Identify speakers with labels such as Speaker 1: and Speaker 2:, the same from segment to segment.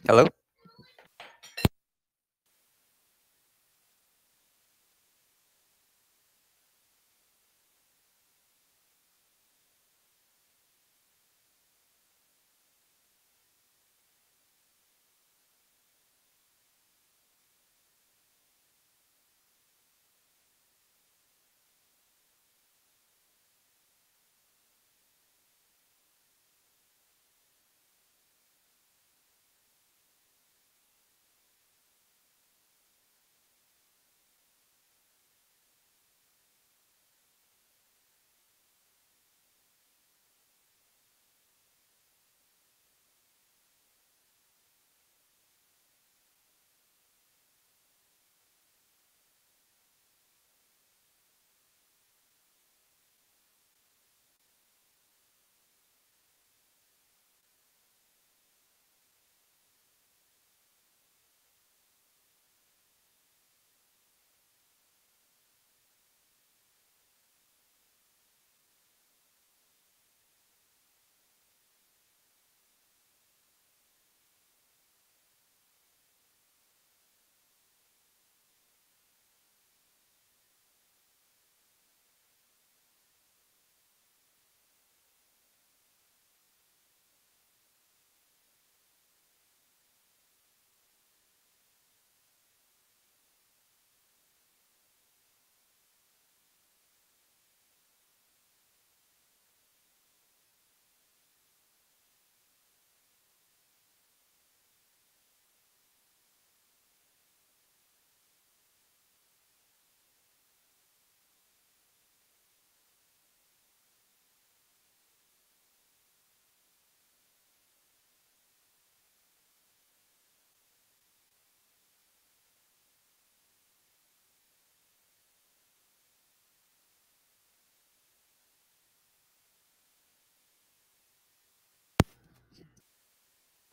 Speaker 1: Hello?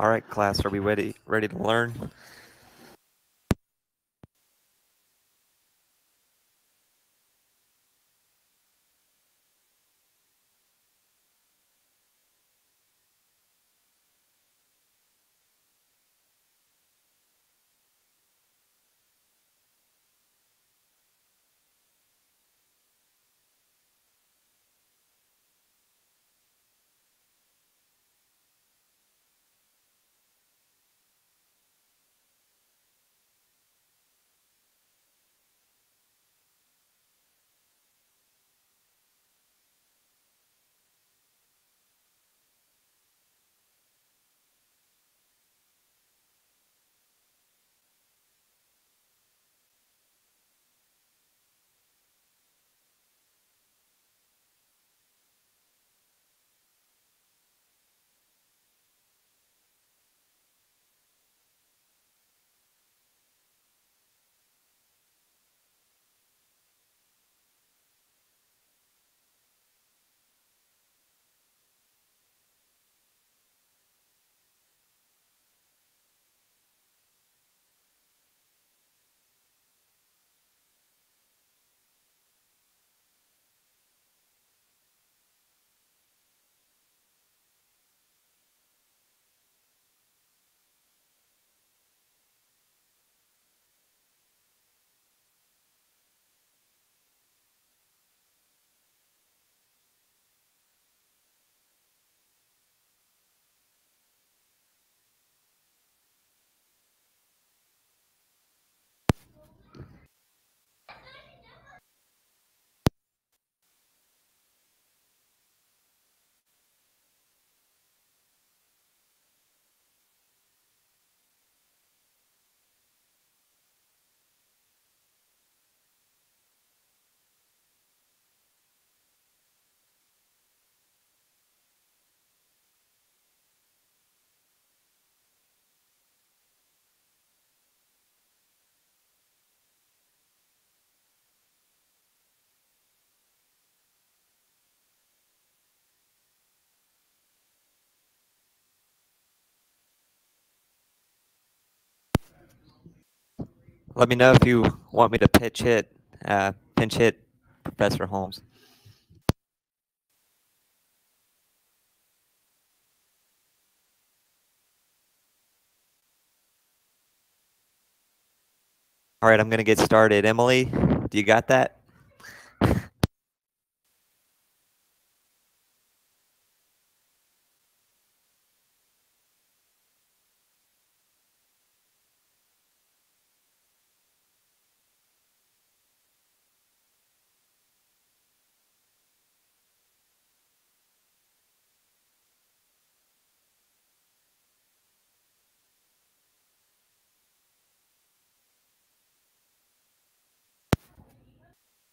Speaker 1: All right, class, are we ready to learn? Let me know if you want me to pinch hit Professor Holmes. All right, I'm going to get started. Emily, do you got that?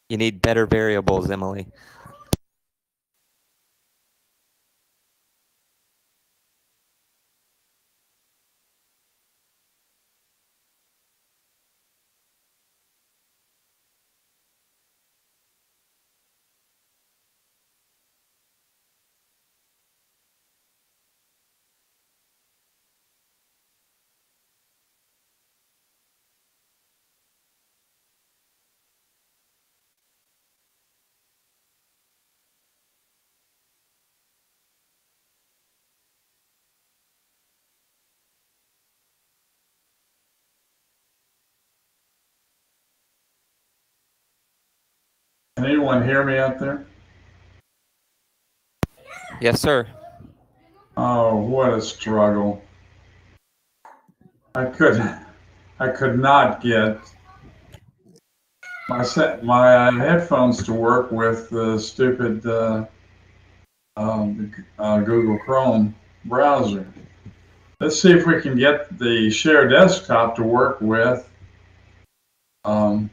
Speaker 1: You need better variables, Emily.
Speaker 2: Can anyone hear me out there?
Speaker 1: Yes, sir.
Speaker 2: Oh, what a struggle. I could not get my headphones to work with the stupid Google Chrome browser. Let's see if we can get the share desktop to work with um,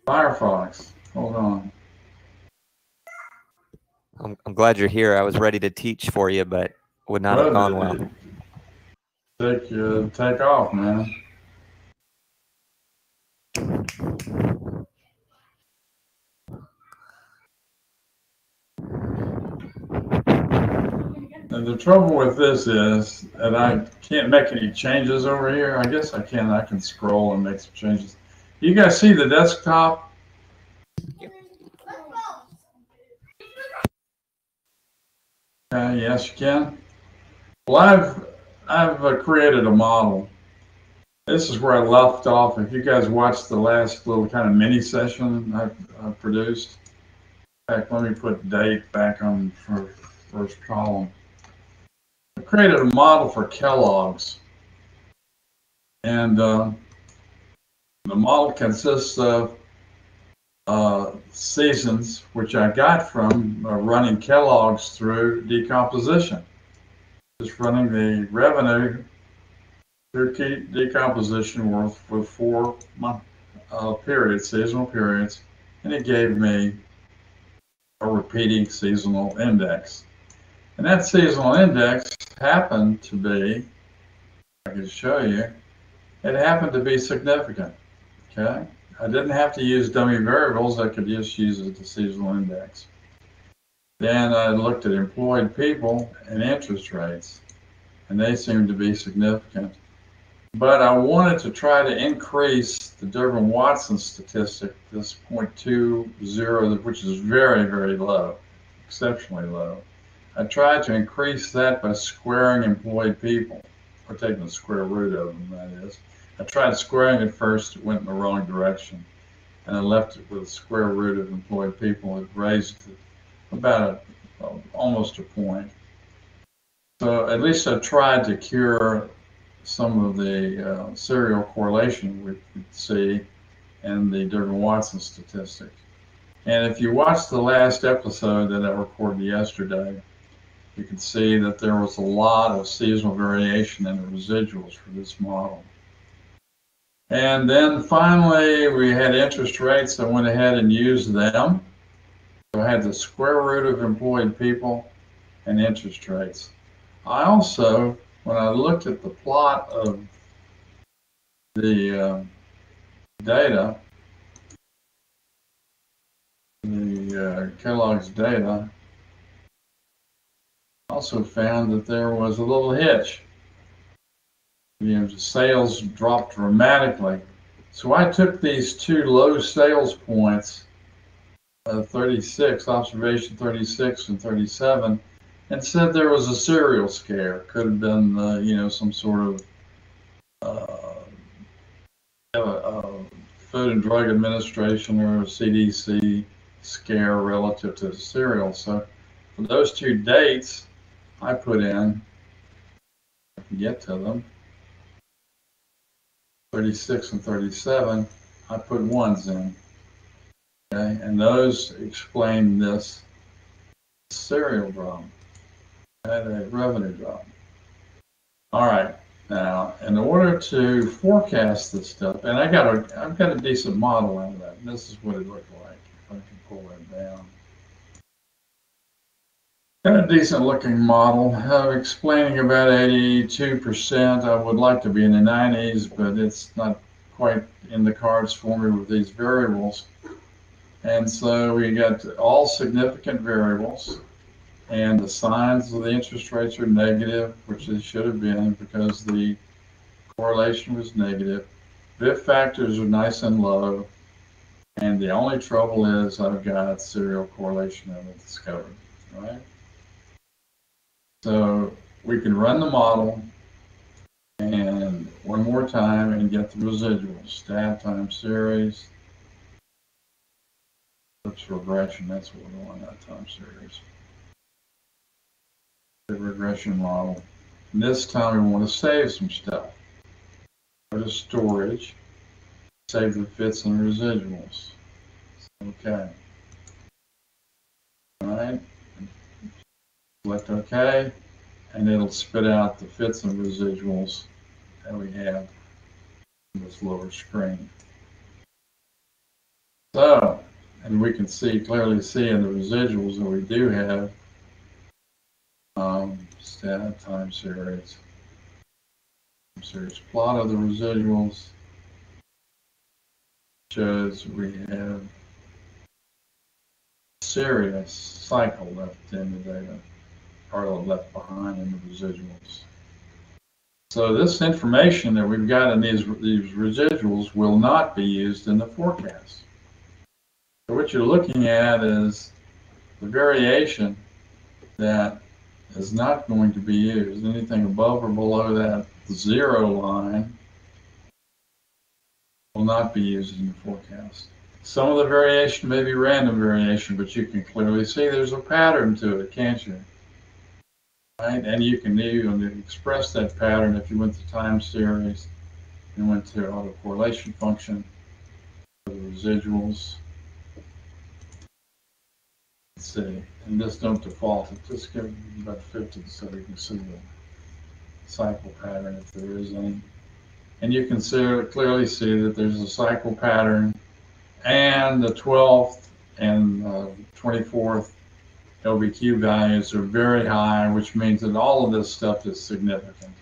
Speaker 2: Firefox. Hold on.
Speaker 1: I'm glad you're here. I was ready to teach for you, but would not have gone well.
Speaker 2: Take off, man. And the trouble with this is that I can't make any changes over here. I guess I can. I can scroll and make some changes. You guys see the desktop? Okay, yes, you can. Well, I've created a model. This is where I left off. If you guys watched the last little kind of mini session I produced. In fact, let me put date back on for first column. I created a model for Kellogg's. And the model consists of seasons, which I got from running Kellogg's through decomposition. Just running the revenue through decomposition with 4 month periods, seasonal periods, and it gave me a repeating seasonal index. And that seasonal index happened to be, I can show you, it happened to be significant, okay? I didn't have to use dummy variables, I could just use the seasonal index. Then I looked at employed people and interest rates, and they seemed to be significant. But I wanted to try to increase the Durbin-Watson statistic, this 0.20, which is very, very low, exceptionally low. I tried to increase that by squaring employed people, or taking the square root of them, that is. I tried squaring it first, it went in the wrong direction. And I left it with a square root of employed people. It raised it about almost a point. So at least I tried to cure some of the serial correlation we could see in the Durbin-Watson statistic. And if you watch the last episode that I recorded yesterday, you can see that there was a lot of seasonal variation in the residuals for this model. And then finally, we had interest rates. I went ahead and used them. So I had the square root of employed people and interest rates. I also, when I looked at the plot of the data, the Kellogg's data, also found that there was a little hitch. The sales dropped dramatically. So I took these two low sales points, 36, observation 36 and 37, and said there was a serial scare. Could have been, some sort of Food and Drug Administration or CDC scare relative to the cereal. So for those two dates, I put in, I can get to them, 36 and 37, I put ones in. Okay, and those explain this cereal drop, okay, the revenue drop. All right, now in order to forecast this stuff, and I've got a decent model out of that. And this is what it looked like if I can pull that down. Got a decent looking model explaining about 82%. I would like to be in the 90s, but it's not quite in the cards for me with these variables. And so we got all significant variables, and the signs of the interest rates are negative, which they should have been because the correlation was negative. VIF factors are nice and low, and the only trouble is I've got serial correlation of it discovered, right? So we can run the model and one more time and get the residuals. Stat times series. Oops, regression, that's what we want, not time series. The regression model. And this time we want to save some stuff. Go to storage, save the fits and residuals. Okay. All right. Select OK, and it'll spit out the fits and residuals that we have in this lower screen. So, and we can clearly see in the residuals that we do have stat time series plot of the residuals shows we have serious cycle left in the data, or left behind in the residuals. So this information that we've got in these residuals will not be used in the forecast. So what you're looking at is the variation that is not going to be used. Anything above or below that zero line will not be used in the forecast. Some of the variation may be random variation, but you can clearly see there's a pattern to it, can't you? Right? And you can even express that pattern if you went to time series and went to autocorrelation function for the residuals. Let's see, and just don't default it, just give it about 50 so we can see the cycle pattern if there is any. And you can clearly see that there's a cycle pattern, and the 12th and 24th LBQ values are very high, which means that all of this stuff is significant.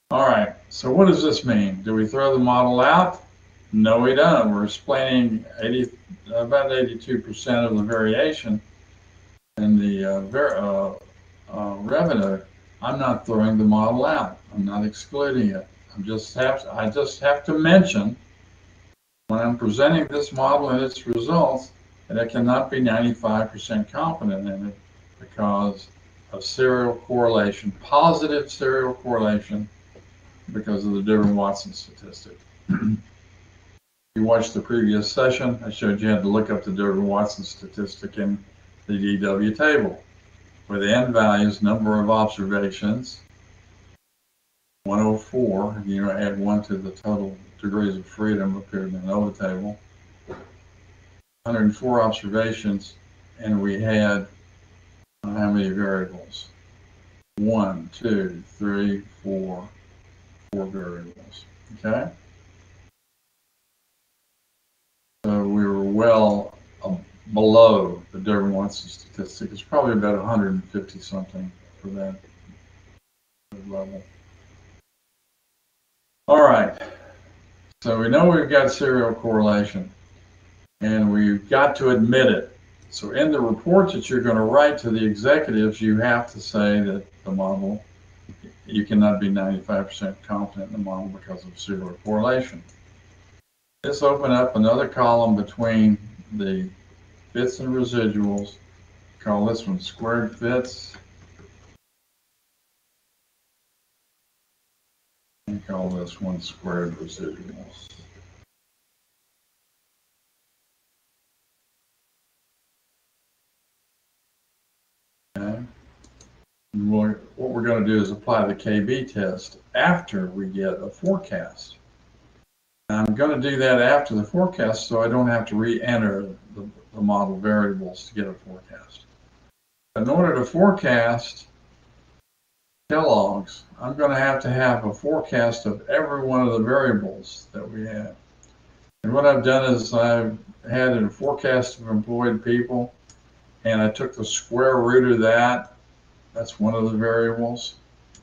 Speaker 2: All right, so what does this mean? Do we throw the model out? No, we don't. We're explaining about 82% of the variation in the revenue. I'm not throwing the model out. I'm not excluding it. I just have to mention when I'm presenting this model and its results that I cannot be 95% confident in it because of serial correlation, positive serial correlation, because of the Durbin-Watson statistic. You watched the previous session, I showed you had to look up the Durbin-Watson statistic in the DW table, where the n values, number of observations, 104, you add 1 to the total degrees of freedom appeared in the NOVA table, 104 observations, and we had how many variables? 1, 2, 3, 4 variables, okay? So we were well below the Durbin-Watson statistic. It's probably about 150 something for that level. All right, so we know we've got serial correlation, and we've got to admit it. So in the reports that you're going to write to the executives, you have to say that the model, you cannot be 95% confident in the model because of serial correlation. Let's open up another column between the fits and residuals. Call this one squared fits. And call this one squared residuals. Okay. And what we're going to do is apply the KB test after we get a forecast. I'm going to do that after the forecast so I don't have to re-enter the model variables to get a forecast. In order to forecast Kellogg's, I'm going to have a forecast of every one of the variables that we have. And what I've done is I've had a forecast of employed people, and I took the square root of that. That's one of the variables,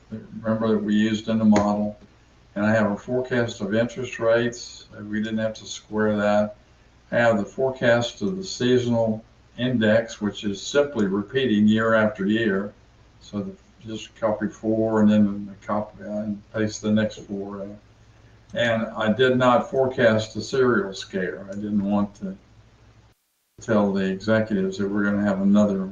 Speaker 2: remember, that we used in the model. And I have a forecast of interest rates. We didn't have to square that. I have the forecast of the seasonal index, which is simply repeating year after year. So just copy 4 and then copy and paste the next 4. And I did not forecast a cereal scare. I didn't want to tell the executives that we're going to have another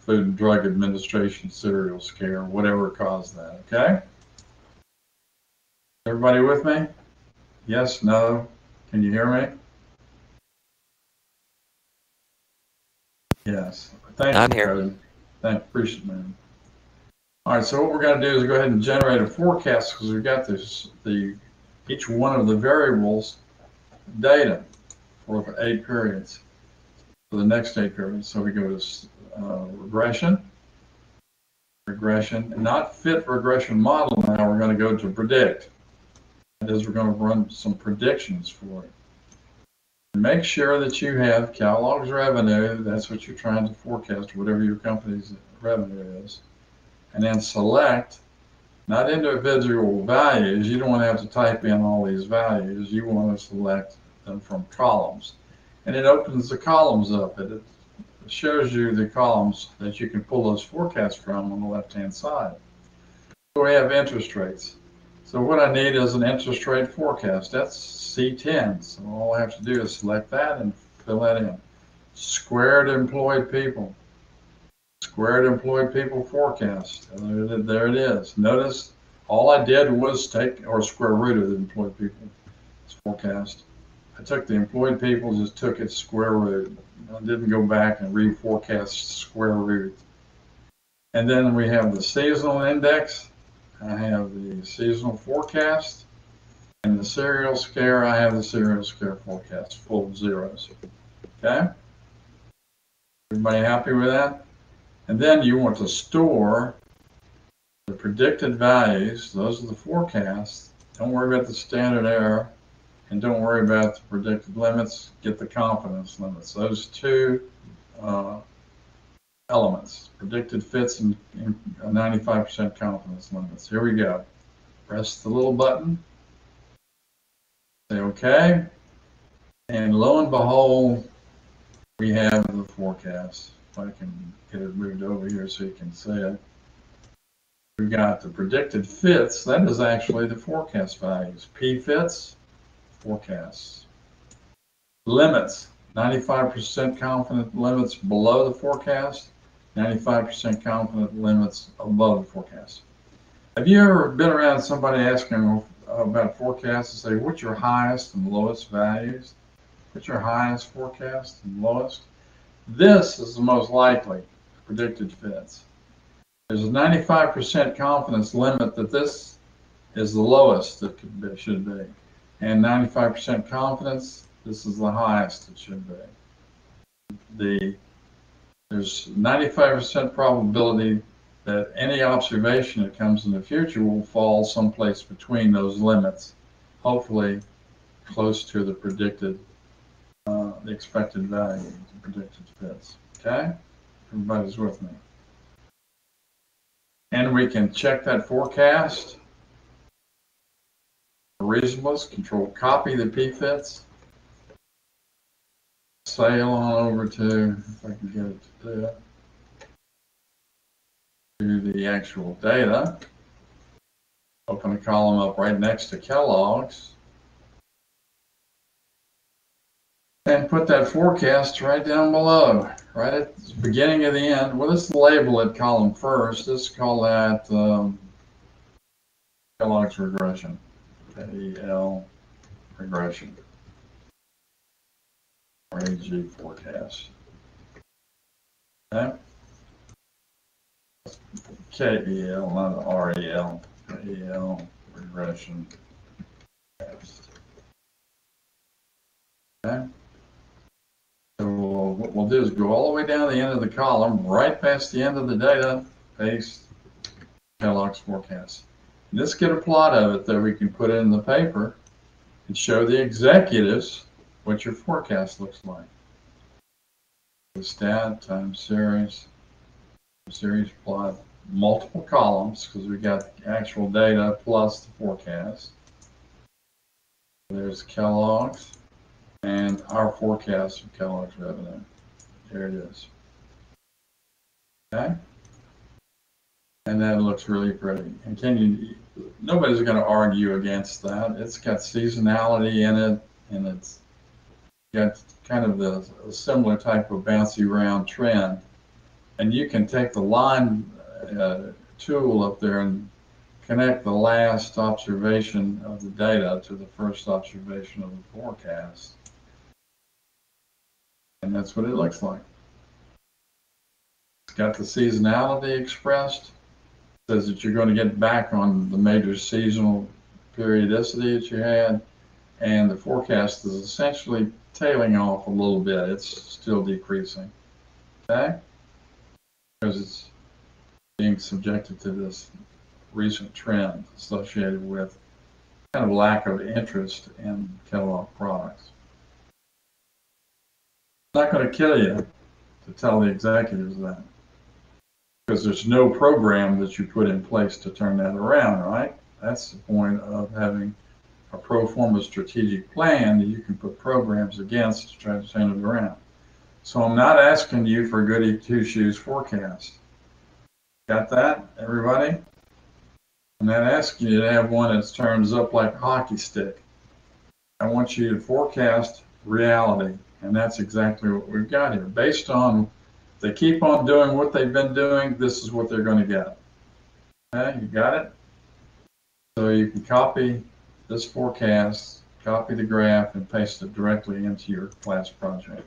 Speaker 2: Food and Drug Administration cereal scare, whatever caused that, okay? Everybody with me? Yes, no? Can you hear me? Yes. Thank
Speaker 1: I'm
Speaker 2: you,
Speaker 1: here.
Speaker 2: Cody. Appreciate it, man. All right, so what we're going to do is go ahead and generate a forecast because we've got each one of the variables data for 8 periods, for the next 8 periods. So we go to regression, and not fit regression model now. We're going to go to predict. That is, we're going to run some predictions for it. Make sure that you have Kellogg's revenue. That's what you're trying to forecast, whatever your company's revenue is. And then select, not individual values. You don't want to have to type in all these values. You want to select them from columns. And it opens the columns up. It shows you the columns that you can pull those forecasts from on the left-hand side. So we have interest rates. So what I need is an interest rate forecast. That's C10. So all I have to do is select that and fill that in. Squared employed people. Squared employed people forecast. And there it is. Notice all I did was take, or square root of the employed people forecast. I took the employed people, just took its square root. I didn't go back and reforecast square root. And then we have the seasonal index. I have the seasonal forecast. And the cereal scare, I have the cereal scare forecast full of zeros. Okay? Everybody happy with that? And then you want to store the predicted values. Those are the forecasts. Don't worry about the standard error. And don't worry about the predicted limits. Get the confidence limits. Those 2 elements. Predicted fits and 95% confidence limits. Here we go. Press the little button. Say OK. And lo and behold, we have the forecast. If I can get it moved over here so you can see it. We've got the predicted fits. That is actually the forecast values. P fits, forecasts. Limits, 95% confident limits below the forecast, 95% confident limits above the forecast. Have you ever been around somebody asking about forecasts and say, what's your highest and lowest values? What's your highest forecast and lowest? This is the most likely predicted fits. There's a 95% confidence limit that this is the lowest that should be. And 95% confidence, this is the highest it should be. There's 95% probability that any observation that comes in the future will fall someplace between those limits, hopefully close to the predicted, the expected value, the predicted fits. Okay? Everybody's with me. And we can check that forecast. Reasonableness, control copy the p-fits. Sail on over to, if I can get it to do it, to the actual data. Open a column up right next to Kellogg's. And put that forecast right down below, right at the beginning of the end. Well, let's label it column first. Let's call that Kellogg's regression. K-E-L regression. Or AG forecast. Okay. KEL, not REL. KEL, regression. Okay. So what we'll do is go all the way down the end of the column, right past the end of the data, paste Kellogg's forecast. And let's get a plot of it that we can put in the paper and show the executives what your forecast looks like. The stat times series plot, multiple columns because we got the actual data plus the forecast. There's Kellogg's and our forecast of Kellogg's revenue. There it is. Okay? And that looks really pretty. And nobody's going to argue against that. It's got seasonality in it, and it's got kind of a similar type of bouncy round trend. And you can take the line tool up there and connect the last observation of the data to the first observation of the forecast. And that's what it looks like. It's got the seasonality expressed. It says that you're going to get back on the major seasonal periodicity that you had. And the forecast is essentially tailing off a little bit. It's still decreasing. Okay? Because it's being subjected to this recent trend associated with kind of lack of interest in Kellogg products. It's not going to kill you to tell the executives that, because there's no program that you put in place to turn that around, right? That's the point of having a pro forma strategic plan that you can put programs against to try to turn it around. So I'm not asking you for a goody two-shoes forecast. Got that, everybody? I'm not asking you to have one that turns up like a hockey stick. I want you to forecast reality, and that's exactly what we've got here. Based on, if they keep on doing what they've been doing, this is what they're going to get. Okay, you got it? So you can copy this forecast, copy the graph, and paste it directly into your class project.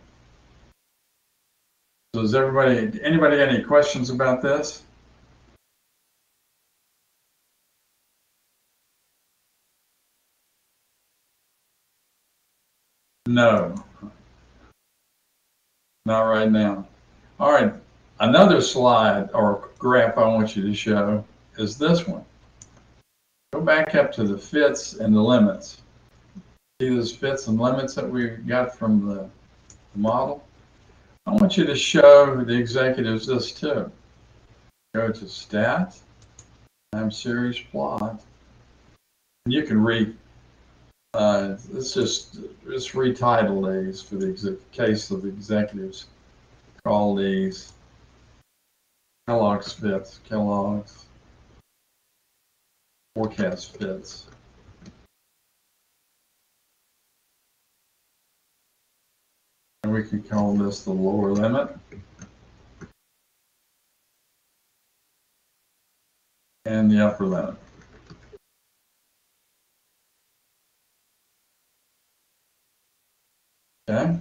Speaker 2: So does anybody got any questions about this? No, not right now. All right, another slide or graph I want you to show is this one. Go back up to the fits and the limits. See those fits and limits that we got from the model? I want you to show the executives this too. Go to Stat, Time Series Plot. And you can let's just retitle these for the case of the executives. Call these Kellogg's fits, Kellogg's forecast fits. And we can call this the lower limit. And the upper limit. Okay.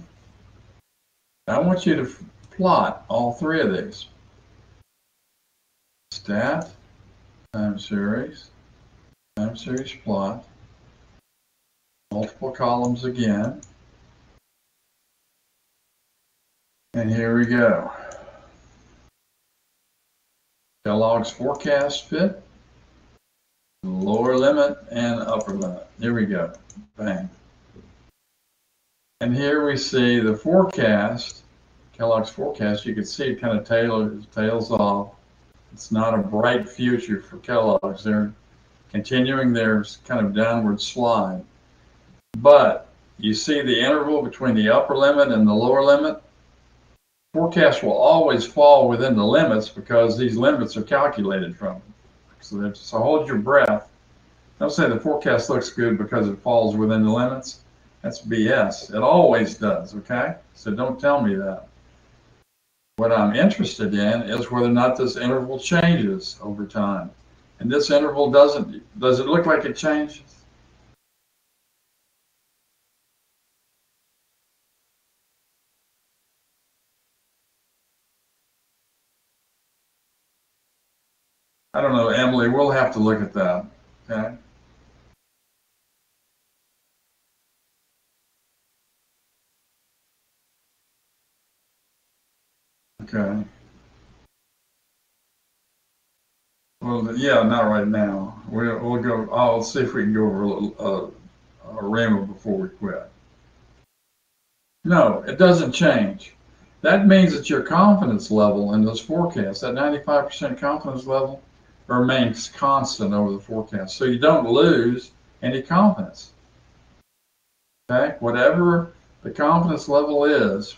Speaker 2: I want you to plot all three of these. Stat, time series plot, multiple columns again. And here we go. Kellogg's forecast fit, lower limit and upper limit. Here we go. Bang. And here we see the forecast, Kellogg's forecast. You can see it kind of tails off. It's not a bright future for Kellogg's. They're continuing their kind of downward slide. But you see the interval between the upper limit and the lower limit? Forecast will always fall within the limits because these limits are calculated from them. So hold your breath. Don't say the forecast looks good because it falls within the limits. That's BS. It always does, okay? So don't tell me that. What I'm interested in is whether or not this interval changes over time. And this interval does it look like it changes? I don't know, Emily, we'll have to look at that, okay? Okay. Well, yeah, not right now. We'll go, I'll see if we can go over a RAMA before we quit. No, it doesn't change. That means that your confidence level in those forecasts, that 95% confidence level, remains constant over the forecast. So you don't lose any confidence. Okay? Whatever the confidence level is,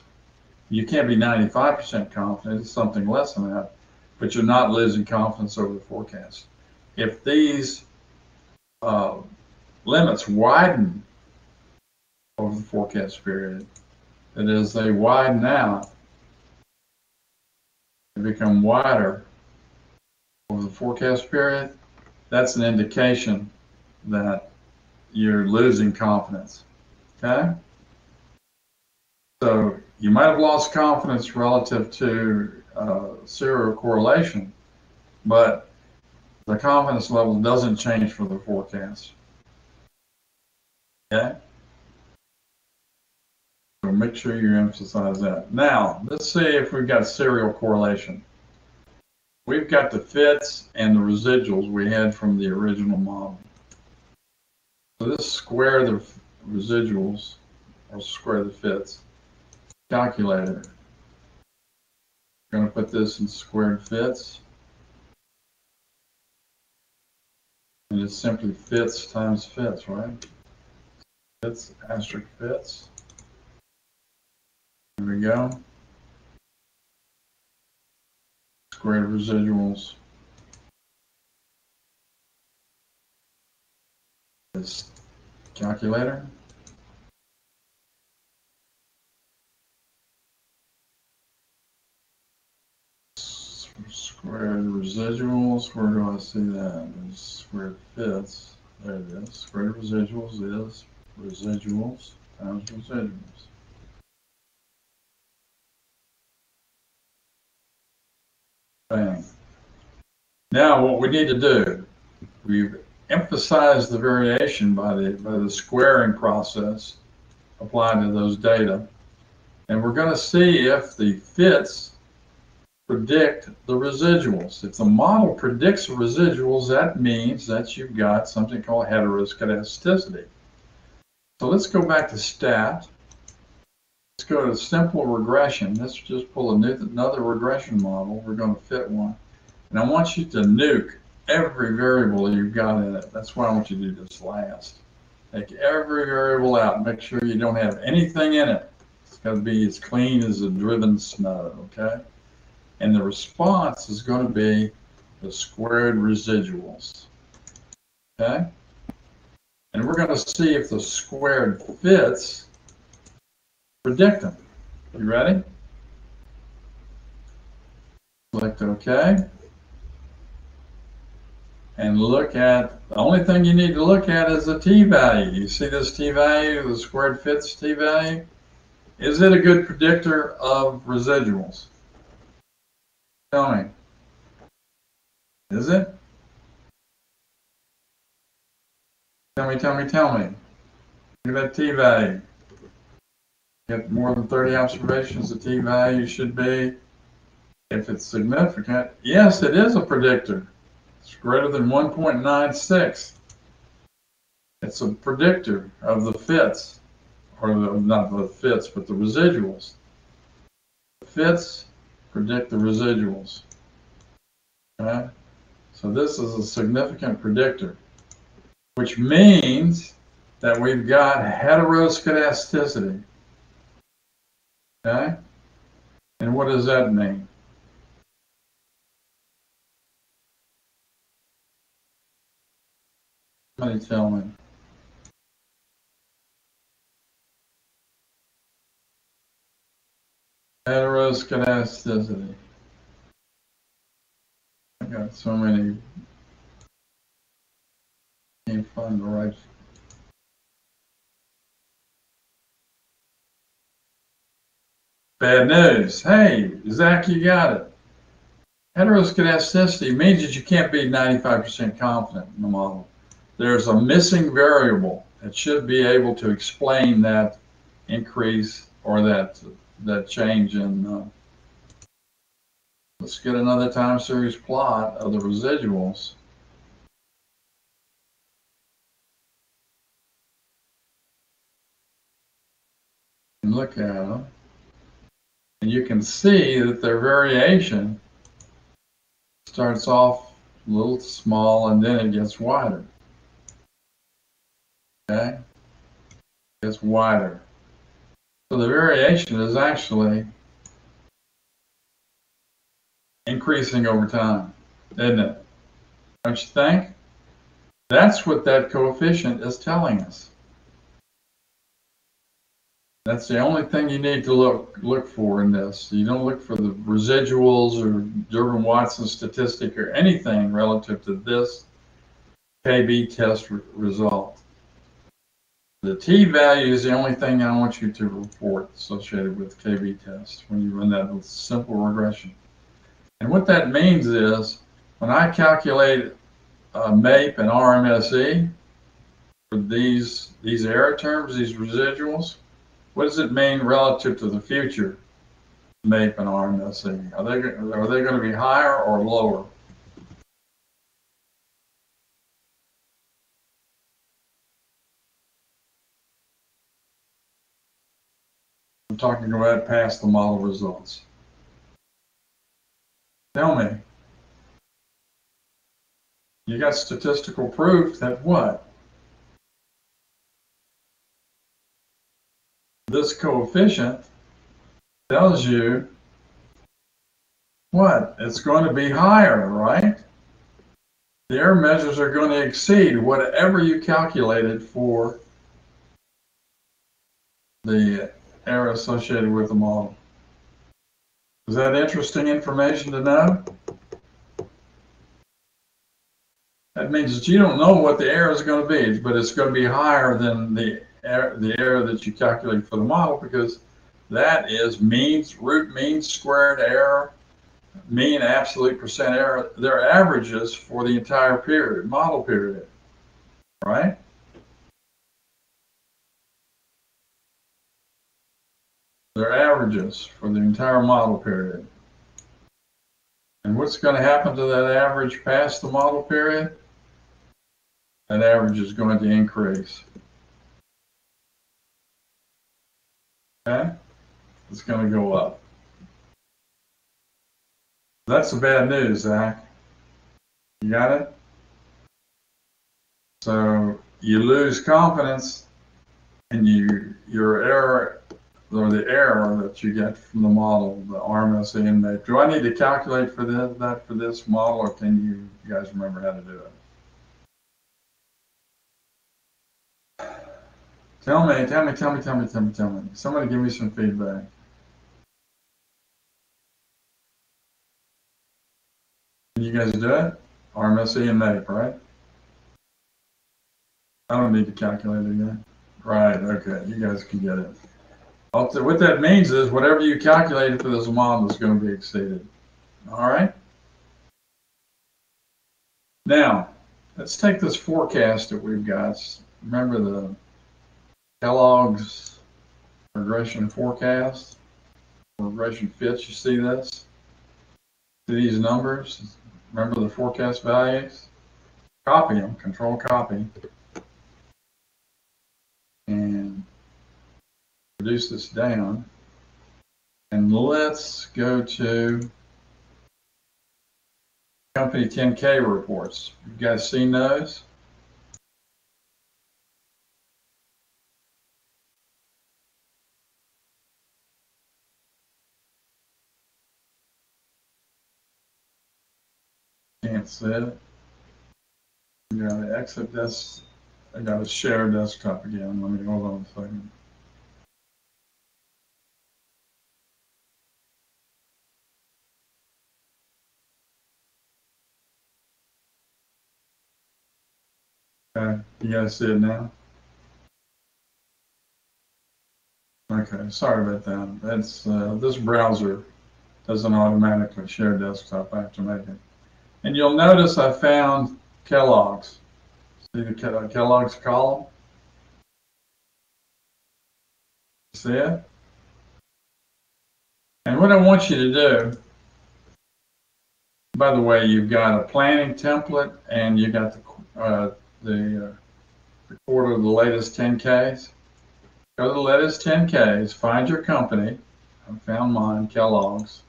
Speaker 2: you can't be 95% confident, it's something less than that, but you're not losing confidence over the forecast. If these uh, limits widen over the forecast period, that is, they widen out and become wider over the forecast period, that's an indication that you're losing confidence. Okay? So you might have lost confidence relative to serial correlation, but the confidence level doesn't change for the forecast. Okay? So make sure you emphasize that. Now, let's see if we've got serial correlation. We've got the fits and the residuals we had from the original model. So let's square the residuals, or square the fits. Calculator. Going to put this in squared fits. And it's simply fits times fits, right? Fits, asterisk fits. There we go. Squared residuals is calculator. Squared residuals, where do I see that? There's squared fits. There it is. Squared residuals is residuals times residuals. Bang. Now what we need to do, we've emphasized the variation by the squaring process applied to those data. And we're going to see if the fits predict the residuals. If the model predicts the residuals, that means that you've got something called heteroscedasticity. So let's go back to stat. Let's go to simple regression. Let's just pull another regression model. We're going to fit one. And I want you to nuke every variable you've got in it. That's why I want you to do this last. Take every variable out and make sure you don't have anything in it. It's got to be as clean as a driven snow, okay? And the response is going to be the squared residuals, okay? And we're going to see if the squared fits predict them. You ready? Select OK. And look at, the only thing you need to look at is the t-value. You see this t-value, the squared fits t-value? Is it a good predictor of residuals? Tell me. Is it? Tell me, tell me, tell me. Look at that t-value. Get more than 30 observations, the t-value should be, if it's significant, yes, it is a predictor. It's greater than 1.96. It's a predictor of the fits, or not the fits, but the residuals. The fits predict the residuals. Okay? So this is a significant predictor, which means that we've got heteroscedasticity. Okay? And what does that mean? Somebody tell me. Heteroscedasticity. I got so many. Can't find the right. Bad news. Hey, Zach, you got it. Heteroscedasticity means that you can't be 95% confident in the model. There's a missing variable that should be able to explain that increase or that change in. Let's get another time series plot of the residuals. And look at them. And you can see that their variation starts off a little small and then it gets wider. Okay? It gets wider. So the variation is actually increasing over time, isn't it? Don't you think? That's what that coefficient is telling us. That's the only thing you need to look for in this. You don't look for the residuals or Durbin-Watson statistic or anything relative to this KB test result. The t-value is the only thing I want you to report associated with KB test when you run that with simple regression. And what that means is when I calculate MAPE and RMSE for these error terms, these residuals, what does it mean relative to the future MAPE and RMSE? Are they going to be higher or lower? I'm talking about past the model results. Tell me. You got statistical proof that what? This coefficient tells you what? It's going to be higher, right? The error measures are going to exceed whatever you calculated for the error associated with the model. Is that interesting information to know? That means that you don't know what the error is going to be, but it's going to be higher than the error that you calculate for the model, because that is root mean squared error, mean absolute percent error. They're averages for the entire period, model period, right? They're averages for the entire model period. And what's going to happen to that average past the model period? That average is going to increase. Okay? It's going to go up. That's the bad news, Zach. You got it? So you lose confidence in your error, or the error that you get from the model, the RMSE and MAPE. Do I need to calculate for that for this model, or can you guys remember how to do it? Tell me. Somebody give me some feedback. Can you guys do it? RMSE and MAPE, right? I don't need to calculate it yet. Right, okay, you guys can get it. What that means is whatever you calculated for this model is going to be exceeded. All right? Now, let's take this forecast that we've got. Remember the Kellogg's regression forecast? Regression fits, you see this? See these numbers? Remember the forecast values? Copy them, control copy. And reduce this down. And let's go to company 10K reports. You guys seen those? Can't see it. I got to exit this. I got to share desktop again. Let me hold on a second. Okay, you guys see it now? Okay, sorry about that. That's this browser Doesn't automatically share desktop. I have to make it. And you'll notice I found Kellogg's. See the Kellogg's column? See it? And what I want you to do, by the way, you've got a planning template and you got the report of the latest 10Ks. Go to the latest 10Ks, find your company. I found mine, Kellogg's.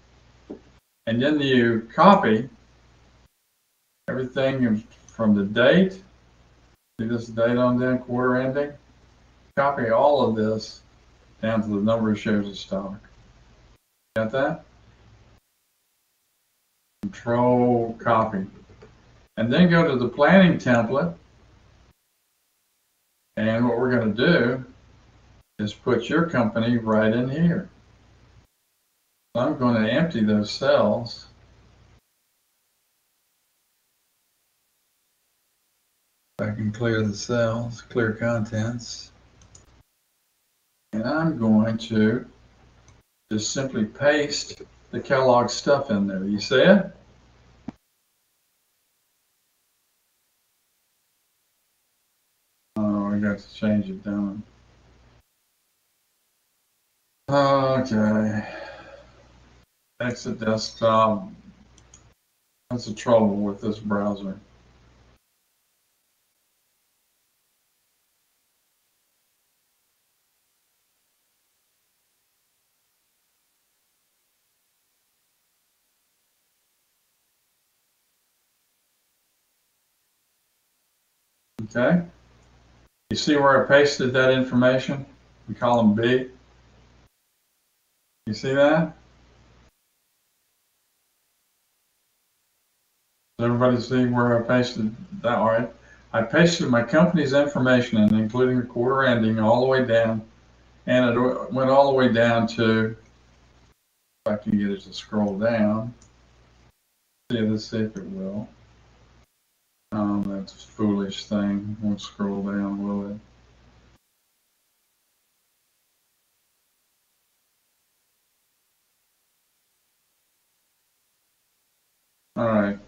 Speaker 2: And then you copy everything from the date. See this date on there, quarter ending? Copy all of this down to the number of shares of stock. Got that? Control copy. And then go to the planning template. And what we're going to do is put your company right in here. So I'm going to empty those cells. If I can clear the cells, clear contents. And I'm going to just simply paste the Kellogg stuff in there. You see it? Oh, I got to change it down. Okay. Exit desktop. That's the trouble with this browser. Okay. You see where I pasted that information in column B? You see that? Does everybody see where I pasted that? All right. I pasted my company's information in, including the quarter ending, all the way down. And it went all the way down to, if I can get it to scroll down. Let's see if it will. That's a foolish thing. Won't scroll down, will it? All right.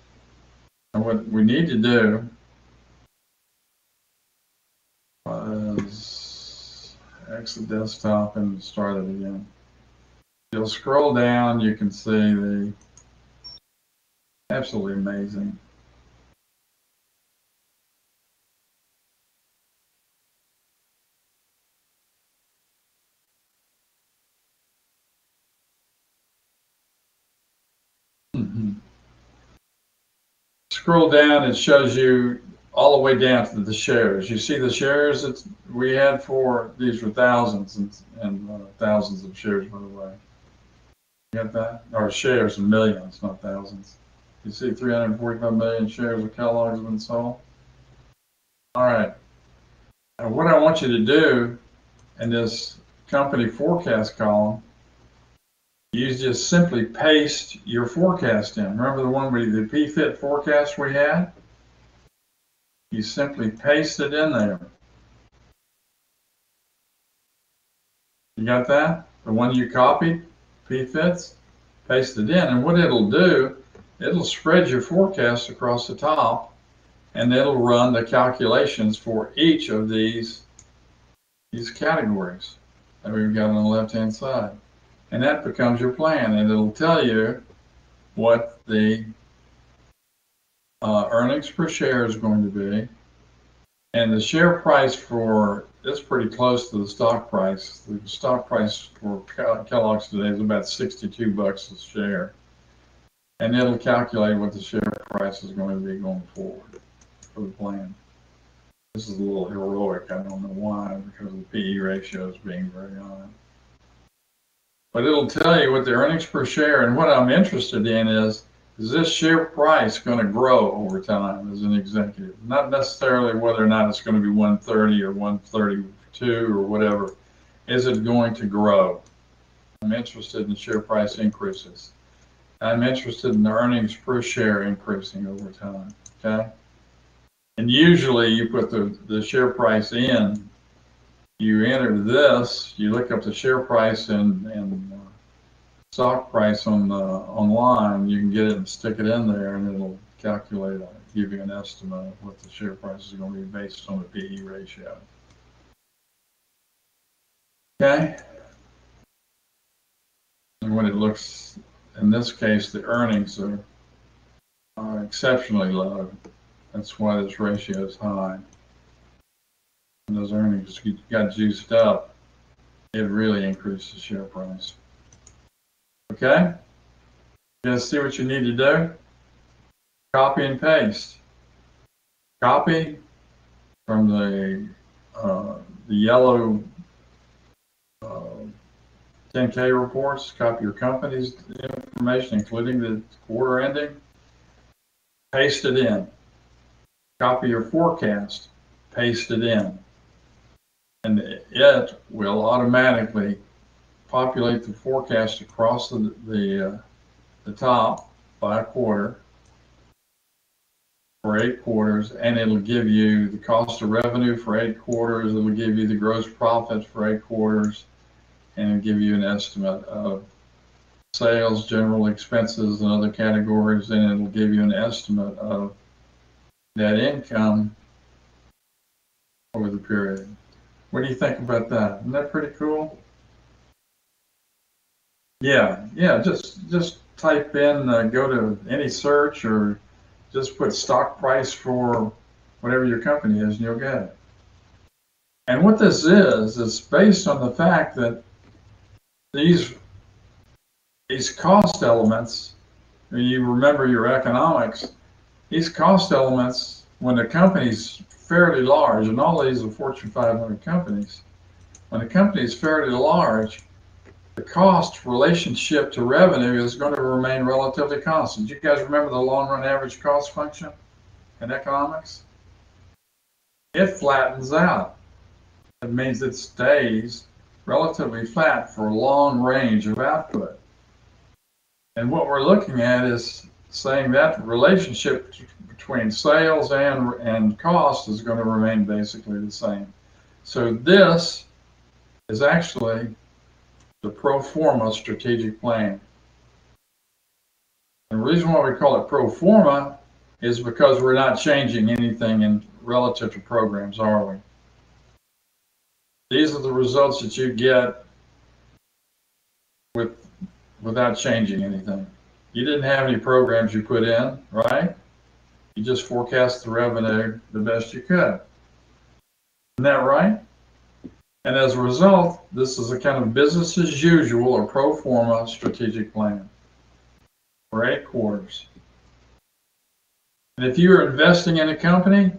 Speaker 2: And what we need to do is exit desktop and start it again. You'll scroll down, you can see the absolutely amazing. Scroll down, it shows you all the way down to the shares. You see the shares that we had for, these were thousands and thousands of shares, by the way. You got that? Or shares in millions, not thousands. You see 345 million shares of Kellogg's have been sold? All right. And what I want you to do in this company forecast column, you just simply paste your forecast in. Remember the one the PFIT forecast we had? You simply paste it in there. You got that? The one you copied, PFITs, paste it in. And what it'll do, it'll spread your forecast across the top, and it'll run the calculations for each of these categories that we've got on the left-hand side. And that becomes your plan, and it'll tell you what the earnings per share is going to be. And the share price for, it's pretty close to the stock price. The stock price for Kellogg's today is about 62 bucks a share. And it'll calculate what the share price is going to be going forward for the plan. This is a little heroic. I don't know why, because the PE ratio is being very high. But it'll tell you what the earnings per share, and what I'm interested in is this share price going to grow over time as an executive? Not necessarily whether or not it's going to be 130 or 132 or whatever. Is it going to grow? I'm interested in share price increases. I'm interested in the earnings per share increasing over time, okay? And usually you put the share price in, you enter this, you look up the share price in stock price on online. You can get it and stick it in there, and it'll calculate, give you an estimate of what the share price is going to be based on the PE ratio. Okay. And when it looks, in this case, the earnings are exceptionally low. That's why this ratio is high. When those earnings got juiced up, it really increased the share price. Okay? You guys see what you need to do? Copy and paste. Copy from the yellow 10K reports, copy your company's information, including the quarter ending, paste it in. Copy your forecast, paste it in. And it will automatically populate the forecast across the top by a quarter for 8 quarters, and it'll give you the cost of revenue for 8 quarters, it'll give you the gross profit for 8 quarters, and it'll give you an estimate of sales, general expenses, and other categories, and it'll give you an estimate of net income over the period. What do you think about that? Isn't that pretty cool? Yeah, just type in, go to any search, or just put stock price for whatever your company is, and you'll get it. And what this is based on the fact that these cost elements, you remember your economics, these cost elements, when the company's fairly large, and all these are Fortune 500 companies, when the company is fairly large, the cost relationship to revenue is going to remain relatively constant. Do you guys remember the long-run average cost function in economics? It flattens out. It means it stays relatively flat for a long range of output. And what we're looking at is saying that relationship between sales and cost is going to remain basically the same. So this is actually the pro forma strategic plan. And the reason why we call it pro forma is because we're not changing anything in relative to programs, are we? These are the results that you get without changing anything. You didn't have any programs you put in, right? You just forecast the revenue the best you could. Isn't that right? And as a result, this is a kind of business as usual or pro forma strategic plan for 8 quarters. And if you're investing in a company,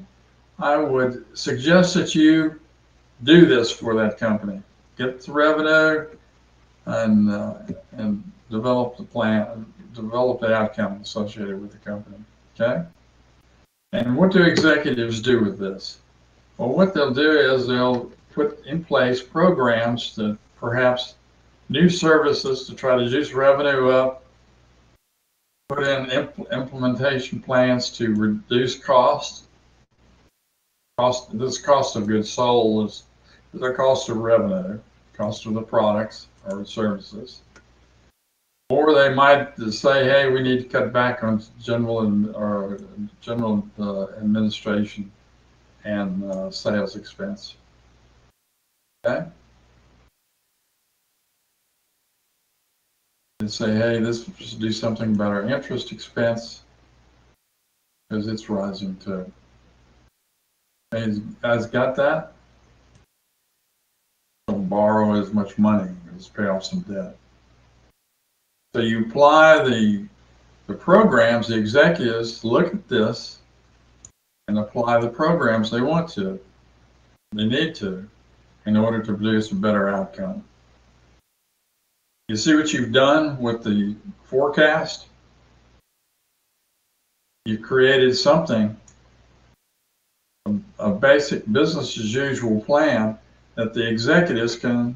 Speaker 2: I would suggest that you do this for that company. Get the revenue and develop the plan, develop the outcome associated with the company. Okay? And what do executives do with this? Well, what they'll do is they'll put in place programs that perhaps new services to try to juice revenue up, put in implementation plans to reduce costs. This cost of goods sold is the cost of revenue, cost of the products or services. Or they might say, hey, we need to cut back on general administration and sales expense. Okay? And say, hey, this should do something about our interest expense because it's rising too. Hey, you guys got that? Don't borrow as much money, just pay off some debt. So you apply the programs, the executives look at this and apply the programs they want to, they need to, in order to produce a better outcome. You see what you've done with the forecast? You created something, a basic business as usual plan that the executives can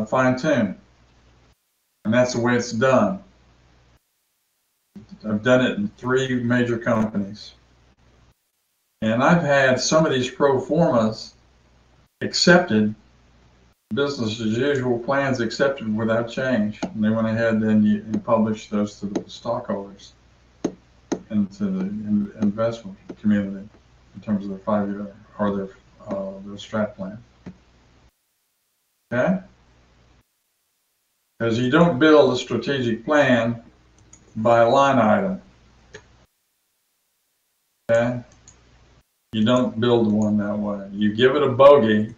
Speaker 2: fine tune. And that's the way it's done. I've done it in 3 major companies. And I've had some of these pro formas accepted business as usual plans accepted without change. And they went ahead and published those to the stockholders and to the investment community in terms of their 5-year or their strat plan. Okay? Because you don't build a strategic plan by a line item. Okay? You don't build one that way. You give it a bogey,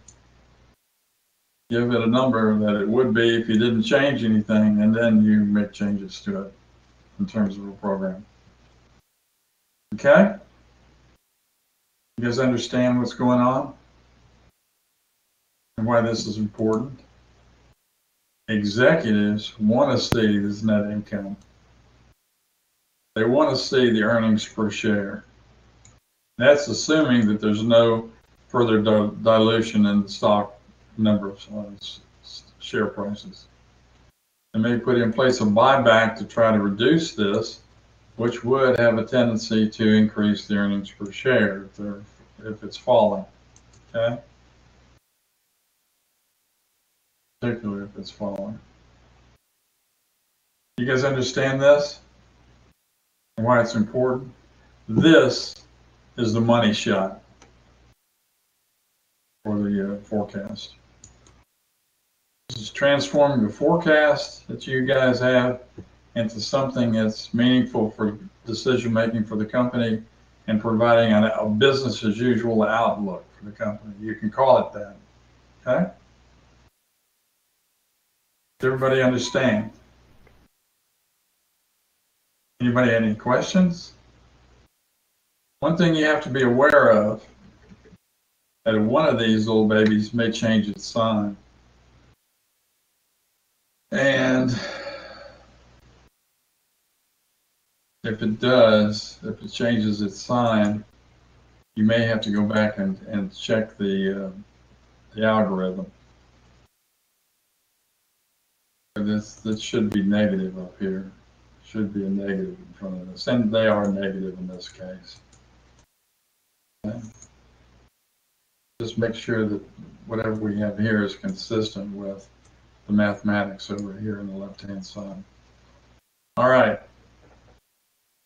Speaker 2: give it a number that it would be if you didn't change anything, and then you make changes to it in terms of a program. Okay? You guys understand what's going on and why this is important? Executives want to see this net income. They want to see the earnings per share. That's assuming that there's no further dilution in the stock numbers on share prices. They may put in place a buyback to try to reduce this, which would have a tendency to increase the earnings per share if it's falling. Okay? Particularly if it's falling. You guys understand this? And why it's important? This is the money shot for the forecast. This is transforming the forecast that you guys have into something that's meaningful for decision making for the company and providing a business as usual outlook for the company. You can call it that. Okay? Does everybody understand? Anybody have any questions? One thing you have to be aware of, that one of these little babies may change its sign. And if it does, if it changes its sign, you may have to go back and check the algorithm. This should be negative up here. Should be a negative in front of this, and they are negative in this case. Okay. Just make sure that whatever we have here is consistent with the mathematics over here on the left-hand side. All right.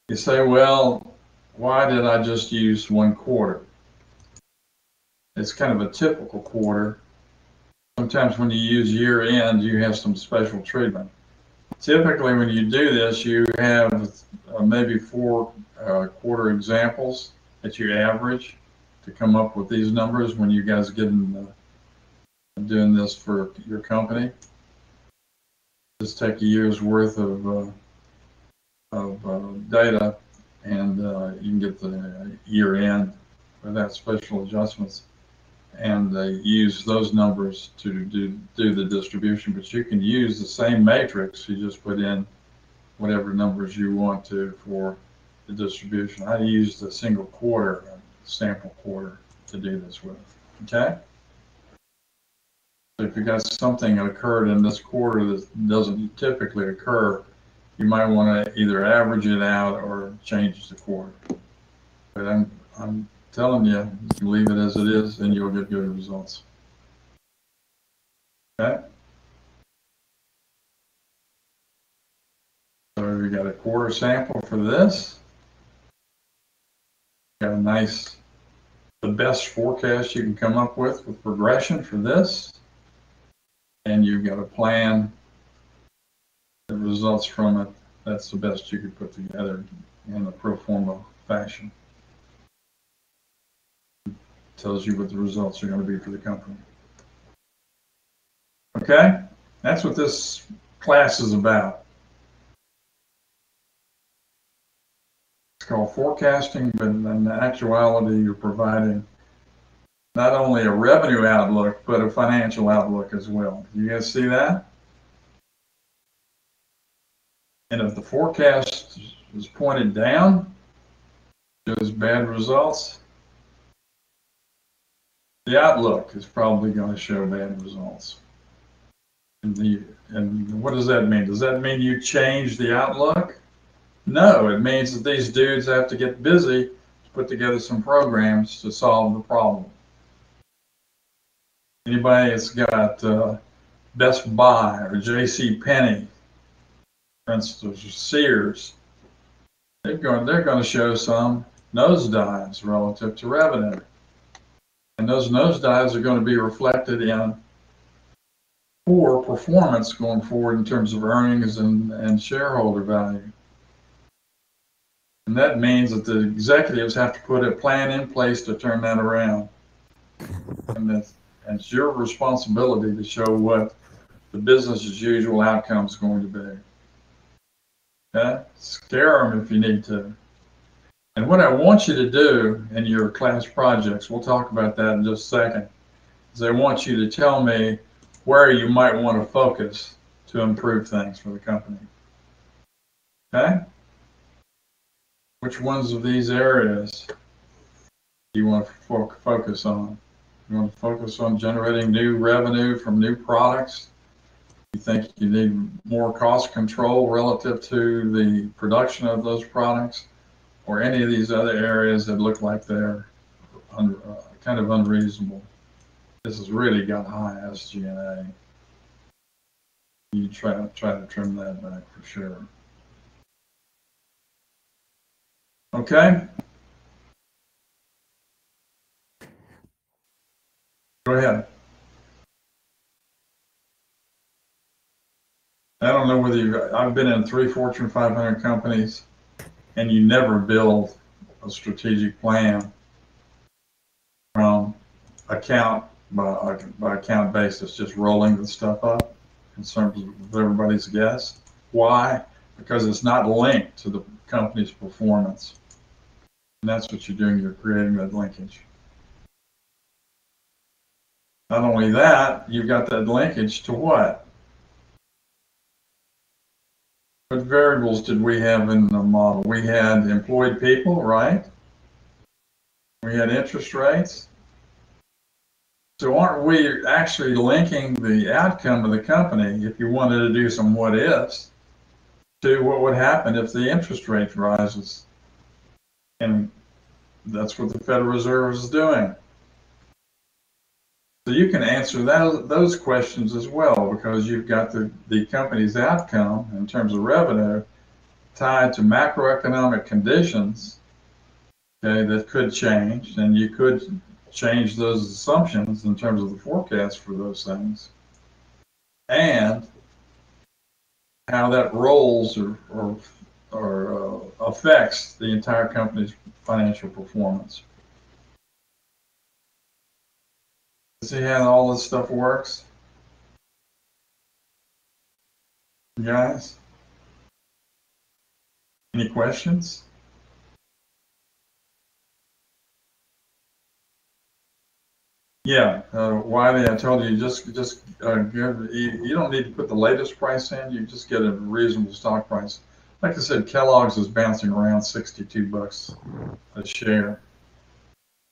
Speaker 2: You say, well, why did I just use 1/4? It's kind of a typical quarter. Sometimes when you use year end, you have some special treatment. Typically, when you do this, you have maybe 4 quarter examples that you average to come up with these numbers when you guys get in doing this for your company. Just take a year's worth of data, and you can get the year end without special adjustments, and use those numbers to do the distribution. But you can use the same matrix. You just put in whatever numbers you want to for the distribution. I used a single quarter, a sample quarter, to do this with. Okay? So if you got something that occurred in this quarter that doesn't typically occur, you might want to either average it out or change the quarter. But I'm telling you, you can leave it as it is and you'll get good results. Okay? So we got a quarter sample for this. Got a nice, the best forecast you can come up with regression for this. And you've got a plan that results from it. That's the best you could put together in a pro forma fashion. Tells you what the results are going to be for the company. Okay? That's what this class is about. It's called forecasting, but in actuality, you're providing not only a revenue outlook, but a financial outlook as well. You guys see that? And if the forecast is pointed down, shows bad results, the outlook is probably going to show bad results. And what does that mean? Does that mean you change the outlook? No, it means that these dudes have to get busy to put together some programs to solve the problem. Anybody that's got Best Buy or J.C. Penney, for instance, or Sears, they're going to show some nosedives relative to revenue. And those nosedives are going to be reflected in poor performance going forward in terms of earnings and shareholder value. And that means that the executives have to put a plan in place to turn that around. And it's your responsibility to show what the business as usual outcome is going to be. Okay? Scare them if you need to. And what I want you to do in your class projects, we'll talk about that in just a second, is I want you to tell me where you might want to focus to improve things for the company. Okay? Which ones of these areas do you want to focus on? You want to focus on generating new revenue from new products? You think you need more cost control relative to the production of those products? Or any of these other areas that look like they're kind of unreasonable? This has really got high SG&A. You try to trim that back for sure. Okay? Go ahead. I don't know whether I've been in 3 Fortune 500 companies, and you never build a strategic plan from account by account basis, just rolling the stuff up in terms of everybody's guess. Why? Because it's not linked to the company's performance. And that's what you're doing, you're creating that linkage. Not only that, you've got that linkage to what? What variables did we have in the model? We had employed people, right? We had interest rates. So aren't we actually linking the outcome of the company, if you wanted to do some what ifs, to what would happen if the interest rate rises? And that's what the Federal Reserve is doing. So you can answer those questions as well, because you've got the company's outcome in terms of revenue tied to macroeconomic conditions, okay, that could change, and you could change those assumptions in terms of the forecast for those things, and how that rolls or affects the entire company's financial performance. See how all this stuff works? Guys? Any questions? Yeah, Wiley, I told you, just you don't need to put the latest price in, you just get a reasonable stock price. Like I said, Kellogg's is bouncing around 62 bucks a share.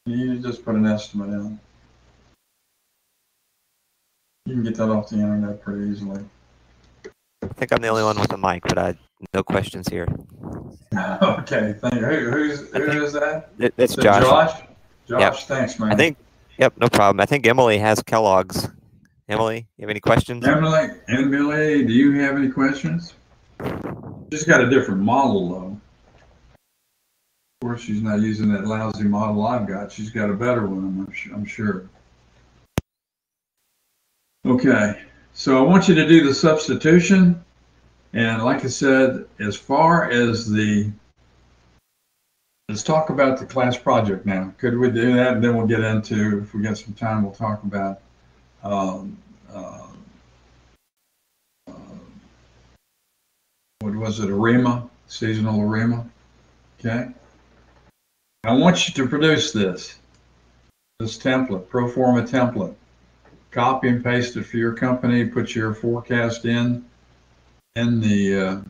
Speaker 2: You just put an estimate in. You can get that off the internet pretty easily.
Speaker 1: I think I'm the only one with a mic, but no questions here.
Speaker 2: Okay, thank you. Who is that?
Speaker 1: It's Josh.
Speaker 2: Josh? Josh,
Speaker 1: yep.
Speaker 2: Thanks, man.
Speaker 1: I think, yep, no problem. I think Emily has Kellogg's. Emily, you have any questions?
Speaker 2: Emily, do you have any questions? She's got a different model, though. Of course, she's not using that lousy model I've got. She's got a better one, I'm sure. Okay, so I want you to do the substitution. And like I said, as far as let's talk about the class project now. Could we do that? And then we'll get into, if we got some time, we'll talk about what was it, ARIMA, seasonal ARIMA, okay? I want you to produce this template, pro forma template. Copy and paste it for your company, put your forecast in the,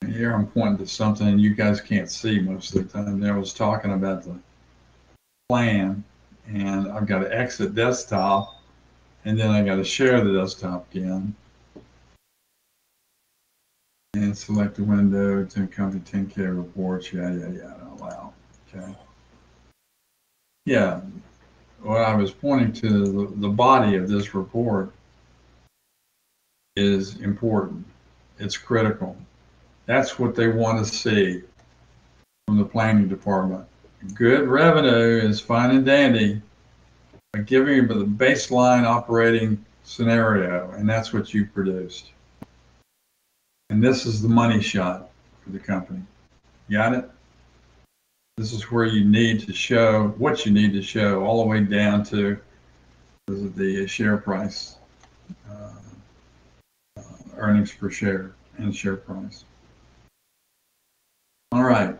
Speaker 2: here I'm pointing to something you guys can't see most of the time. I was talking about the plan, and I've got to exit desktop, and then I got to share the desktop again. And select the window, 10 company 10K reports, yada, yada, yada, allow, okay. Yeah, what I was pointing to, the body of this report is important. It's critical. That's what they want to see from the planning department. Good revenue is fine and dandy, but giving you the baseline operating scenario, and that's what you produced. And this is the money shot for the company. Got it? This is where you need to show what you need to show, all the way down to the share price, earnings per share, and share price. All right.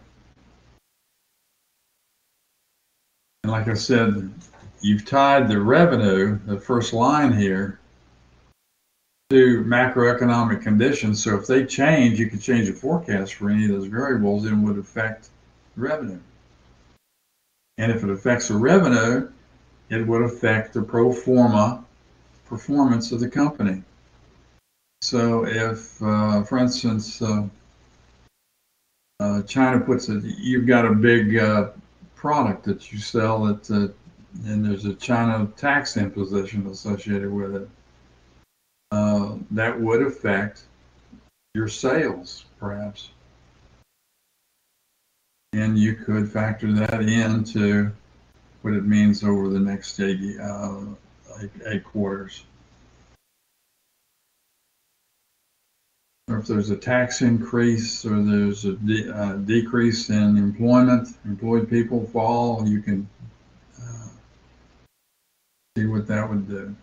Speaker 2: And like I said, you've tied the revenue, the first line here, to macroeconomic conditions. So if they change, you can change the forecast for any of those variables and it would affect revenue. And if it affects the revenue, it would affect the pro forma performance of the company. So if, for instance, China puts you've got a big product that you sell that, and there's a China tax imposition associated with it, that would affect your sales, perhaps. And you could factor that into what it means over the next 8 quarters. Or if there's a tax increase or there's a decrease in employment, employed people fall, you can see what that would do.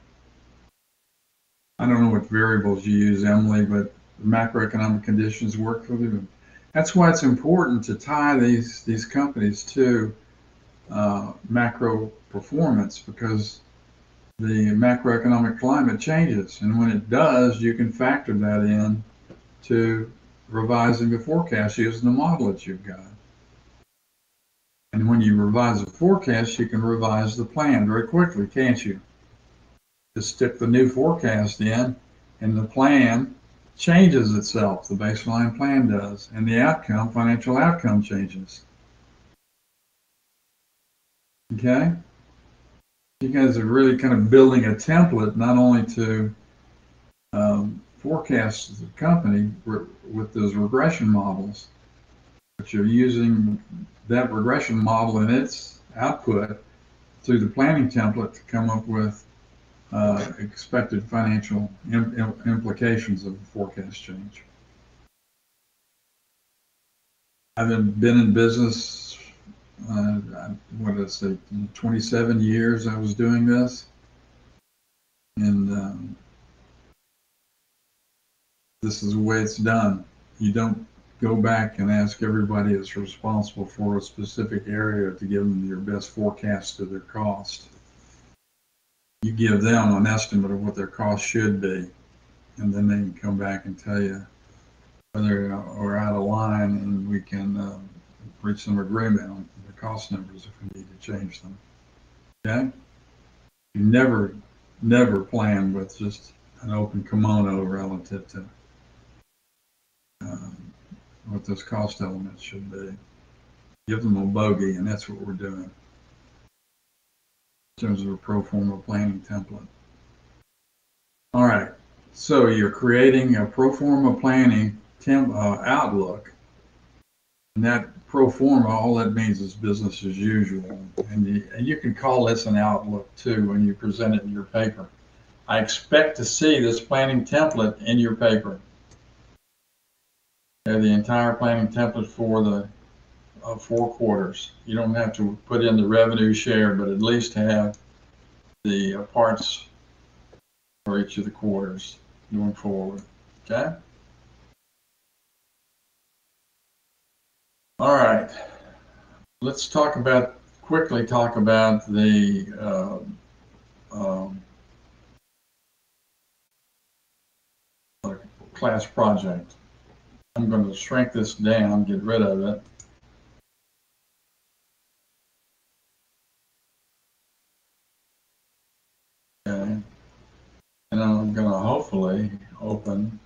Speaker 2: I don't know what variables you use, Emily, but macroeconomic conditions work for them. That's why it's important to tie these companies to macro performance, because the macroeconomic climate changes, and when it does, you can factor that in to revising the forecast using the model that you've got. And when you revise the forecast, you can revise the plan very quickly, can't you? Just stick the new forecast in, and the plan changes itself. The baseline plan does, and the outcome, financial outcome, changes. Okay? You guys are really kind of building a template, not only to forecast the company with those regression models, but you're using that regression model and its output through the planning template to come up with expected financial implications of the forecast change. I've been in business, what did I say, 27 years I was doing this. And this is the way it's done. You don't go back and ask everybody that's responsible for a specific area to give them your best forecast of their cost. You give them an estimate of what their cost should be, and then they can come back and tell you whether we're out of line and we can reach some agreement on the cost numbers if we need to change them. Okay? You never plan with just an open kimono relative to what those cost elements should be. Give them a bogey, and that's what we're doing in terms of a pro forma planning template. All right, so you're creating a pro forma planning outlook, and that pro forma, all that means is business as usual. And you can call this an outlook too when you present it in your paper. I expect to see this planning template in your paper. The entire planning template for the 4 quarters. You don't have to put in the revenue share, but at least have the parts for each of the quarters going forward. Okay? All right. Let's quickly talk about the class project. I'm going to shrink this down, get rid of it. Okay. And I'm going to hopefully open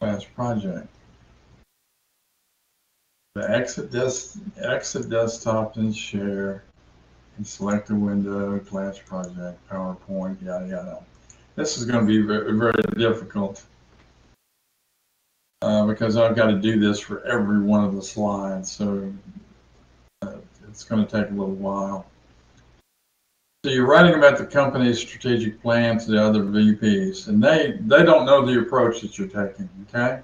Speaker 2: class project. The exit desktop and share And select a window, class project, PowerPoint, yada yada. This is going to be very, very difficult because I've got to do this for every one of the slides, so it's going to take a little while. So you're writing about the company's strategic plan to the other VPs, and they don't know the approach that you're taking, okay?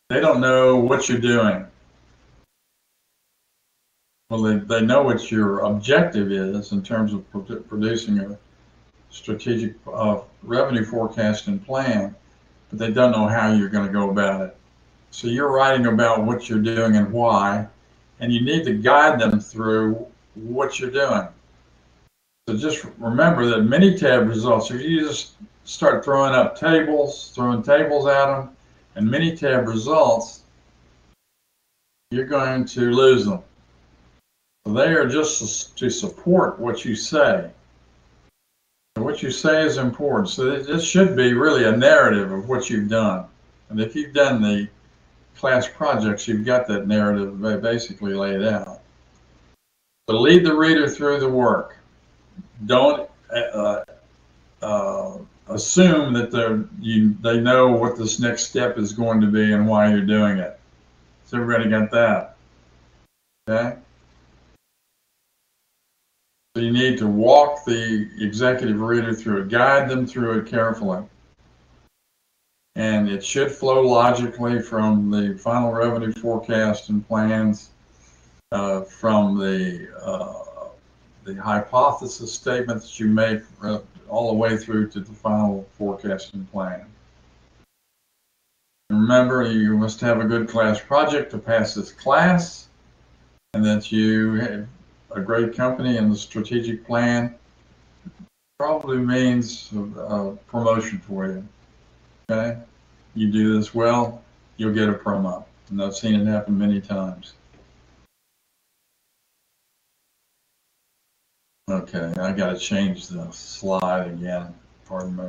Speaker 2: They don't know what you're doing. Well, they know what your objective is in terms of producing a strategic revenue forecasting plan, but they don't know how you're going to go about it. So you're writing about what you're doing and why, and you need to guide them through what you're doing. So just remember that mini-tab results, if you just start throwing tables at them, and mini-tab results, you're going to lose them. So they are just to support what you say. So what you say is important. So this should be really a narrative of what you've done. And if you've done the class projects, you've got that narrative basically laid out. So lead the reader through the work. Don't assume that they know what this next step is going to be and why you're doing it. So everybody got that? Okay? So you need to walk the executive reader through it, guide them through it carefully. And it should flow logically from the final revenue forecast and plans, from the hypothesis statement that you make all the way through to the final forecasting plan. Remember, you must have a good class project to pass this class, and that you have a great company and the strategic plan probably means promotion for you. Okay? You do this well, you'll get a promo. And I've seen it happen many times. Okay, I got to change the slide again. Pardon me.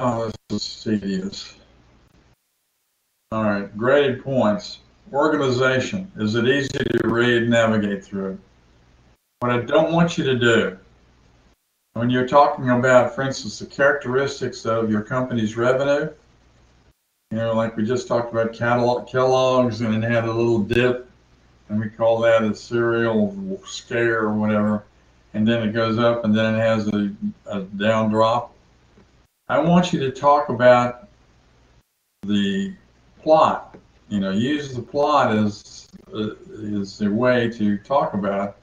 Speaker 2: Oh, this is tedious. All right, graded points. Organization. Is it easy to read, navigate through? What I don't want you to do, when you're talking about, for instance, the characteristics of your company's revenue, like we just talked about Kellogg's, and it had a little dip, and we call that a cereal scare or whatever, and then it goes up, and then it has a down drop. I want you to talk about the plot. Use the plot as a way to talk about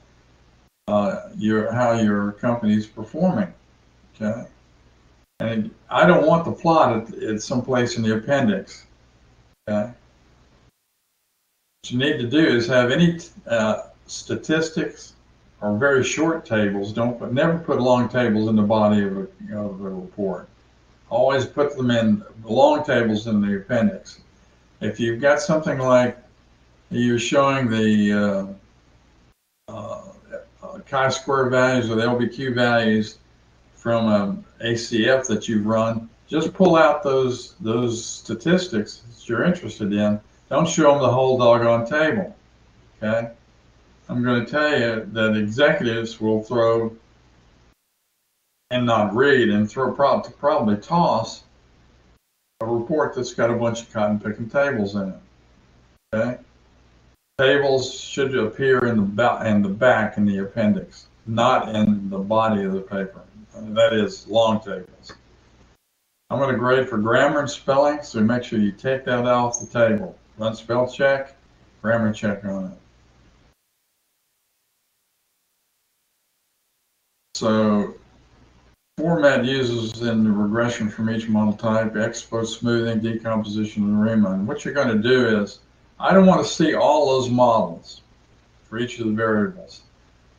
Speaker 2: how your company is performing. Okay, and I don't want the plot at someplace in the appendix. Okay, what you need to do is have any statistics or very short tables. Never put long tables in the body of a report. Always put them in long tables in the appendix. If you've got something like you're showing the chi-square values or the LBQ values from an ACF that you've run, just pull out those statistics that you're interested in. Don't show them the whole doggone table. Okay? I'm going to tell you that executives will throw and not read and probably toss a report that's got a bunch of cotton picking tables in it. Okay? Tables should appear in the back in the appendix, not in the body of the paper. That is long tables. I'm going to grade for grammar and spelling, so make sure you take that off the table. Run spell check, grammar check on it. So format uses in the regression from each model type, expo, smoothing, decomposition, and rerun. What you're going to do is, I don't want to see all those models for each of the variables.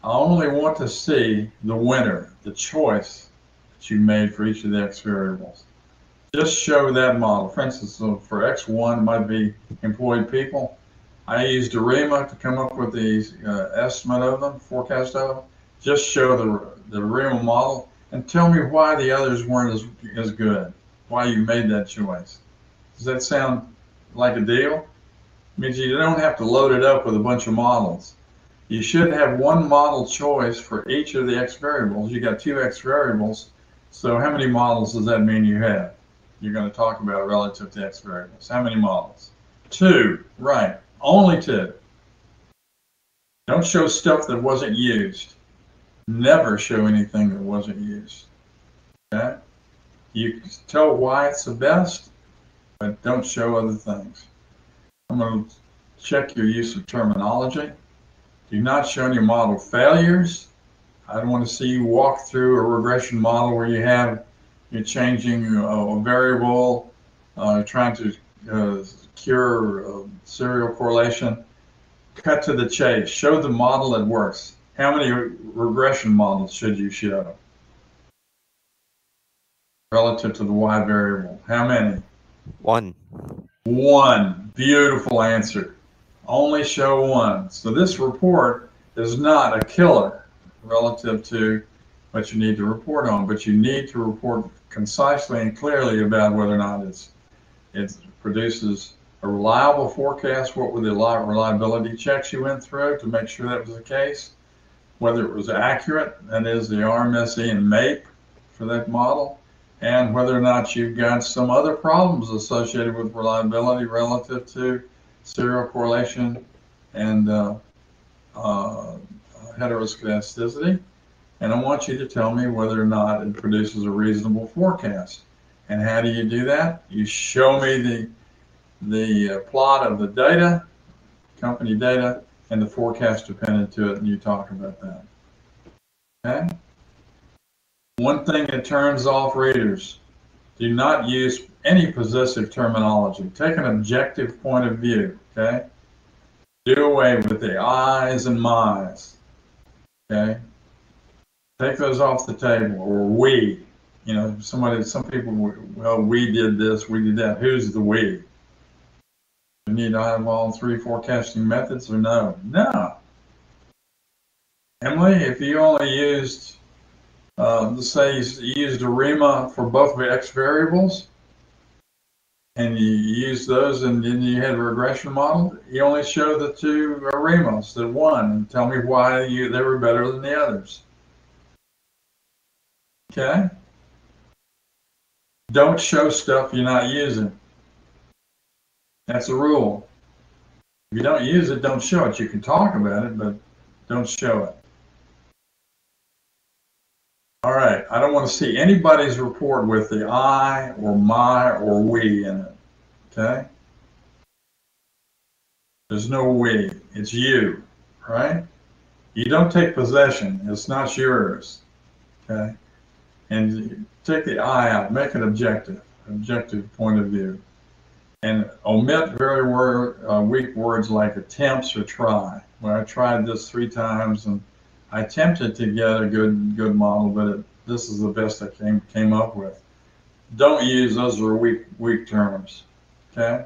Speaker 2: I only want to see the winner, the choice that you made for each of the X variables. just show that model. For instance, so for X1, it might be employed people. I used ARIMA to come up with the estimate of them, forecast of them. Just show the ARIMA model and tell me why the others weren't as good, why you made that choice. Does that sound like a deal? It means you don't have to load it up with a bunch of models. You should have one model choice for each of the X variables. You got two X variables, so how many models does that mean you have? You're going to talk about relative to X variables. How many models? Two, right, only two. Don't show stuff that wasn't used. Never show anything that wasn't used, okay? You can tell why it's the best, but don't show other things. I'm going to check your use of terminology. Do not show any model failures. I don't want to see you walk through a regression model where you're changing a variable, trying to cure serial correlation. Cut to the chase. Show the model that works. How many regression models should you show relative to the Y variable? How many?
Speaker 1: One.
Speaker 2: One. Beautiful answer. Only show one. So this report is not a killer relative to what you need to report on, but you need to report concisely and clearly about whether or not it produces a reliable forecast. What were the reliability checks you went through to make sure that was the case? Whether it was accurate, that is the RMSE and MAPE for that model, and whether or not you've got some other problems associated with reliability relative to serial correlation and heteroscedasticity. And I want you to tell me whether or not it produces a reasonable forecast. And how do you do that? You show me the plot of the data, company data, and the forecast dependent to it, and you talk about that. Okay? One thing that turns off readers: do not use any possessive terminology. Take an objective point of view, okay? Do away with the I's and my's, okay? Take those off the table, or we. You know, some people, well, we did this, we did that. Who's the we? You need to have all three forecasting methods or no? No. Emily, if you only used, let's say you used ARIMA for both the X variables, and you used those and then you had a regression model, you only show the two ARIMAs that won and tell me why they were better than the others. Okay? Don't show stuff you're not using. That's a rule. If you don't use it, don't show it. You can talk about it, but don't show it. All right, I don't want to see anybody's report with the I or my or we in it, okay? There's no we, it's you, right? You don't take possession, it's not yours, okay? And take the I out, make it objective point of view. And omit very weak words like attempts or try. Well, I tried this 3 times and I attempted to get a good model, but this is the best I came up with. Don't use those are weak terms, okay?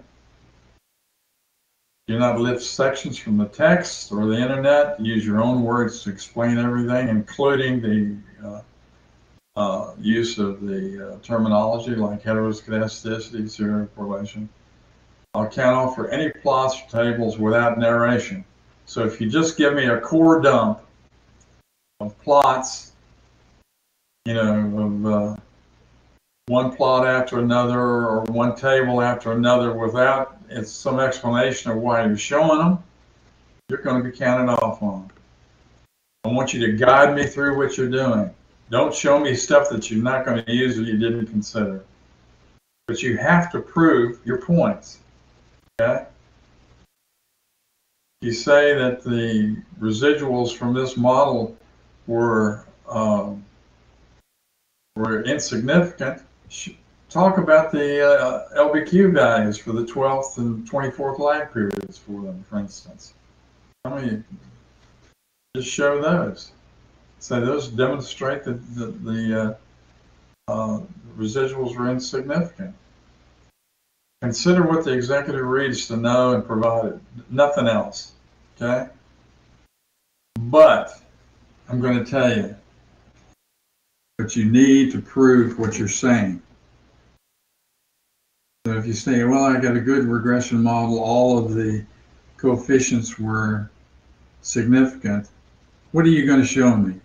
Speaker 2: Do not lift sections from the text or the internet. Use your own words to explain everything, including the use of the terminology like heteroscedasticity, serial correlation. I can't offer any plots or tables without narration. So if you just give me a core dump of plots, you know, of one plot after another or one table after another without some explanation of why you're showing them, you're going to be counted off on. I want you to guide me through what you're doing. Don't show me stuff that you're not going to use or you didn't consider. But you have to prove your points. Okay? You say that the residuals from this model were insignificant. Talk about the LBQ values for the 12th and 24th lag periods for them, for instance. I mean, just show those. So those demonstrate that the residuals were insignificant. Consider what the executive reads to know and provide it. Nothing else. Okay? But I'm going to tell you, but you need to prove what you're saying. So if you say, well, I got a good regression model, all of the coefficients were significant, what are you going to show me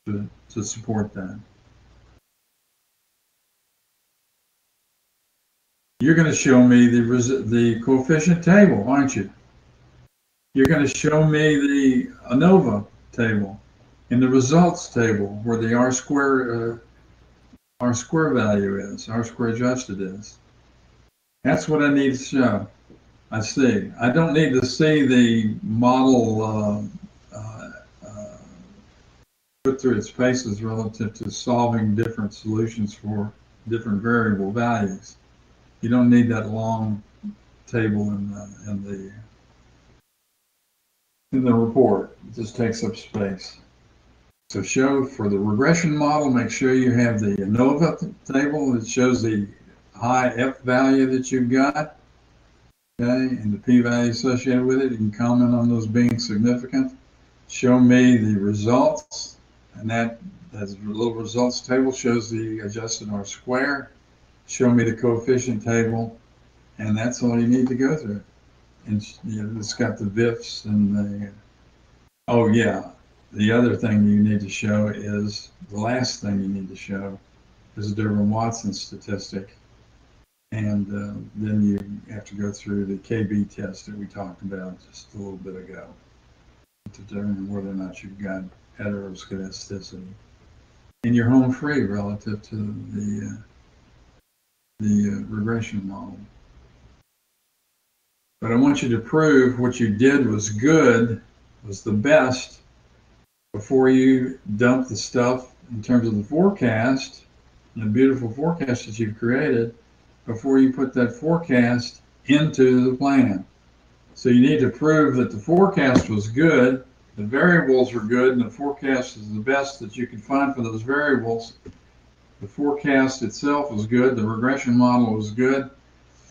Speaker 2: to support that? You're going to show me the coefficient table, aren't you? You're going to show me the ANOVA table and the results table where the R square value is, R square adjusted is. That's what I need to show. I see. I don't need to see the model put through its paces relative to solving different solutions for different variable values. You don't need that long table in the report. It just takes up space. So show for the regression model, make sure you have the ANOVA table that shows the high F value that you've got, okay, and the p-value associated with it. You can comment on those being significant. Show me the results, and that little results table shows the adjusted R square. Show me the coefficient table, and that's all you need to go through. And it's got the VIFs and the, oh yeah, the other thing you need to show is, the last thing you need to show is the Durbin-Watson statistic. And then you have to go through the KB test that we talked about just a little bit ago to determine whether or not you've got heteroscedasticity. And you're home free relative to the regression model. But I want you to prove what you did was good, was the best, before you dump the stuff in terms of the forecast, the beautiful forecast that you've created, before you put that forecast into the plan. So you need to prove that the forecast was good, the variables are good, and the forecast is the best that you can find for those variables. The forecast itself was good, the regression model was good,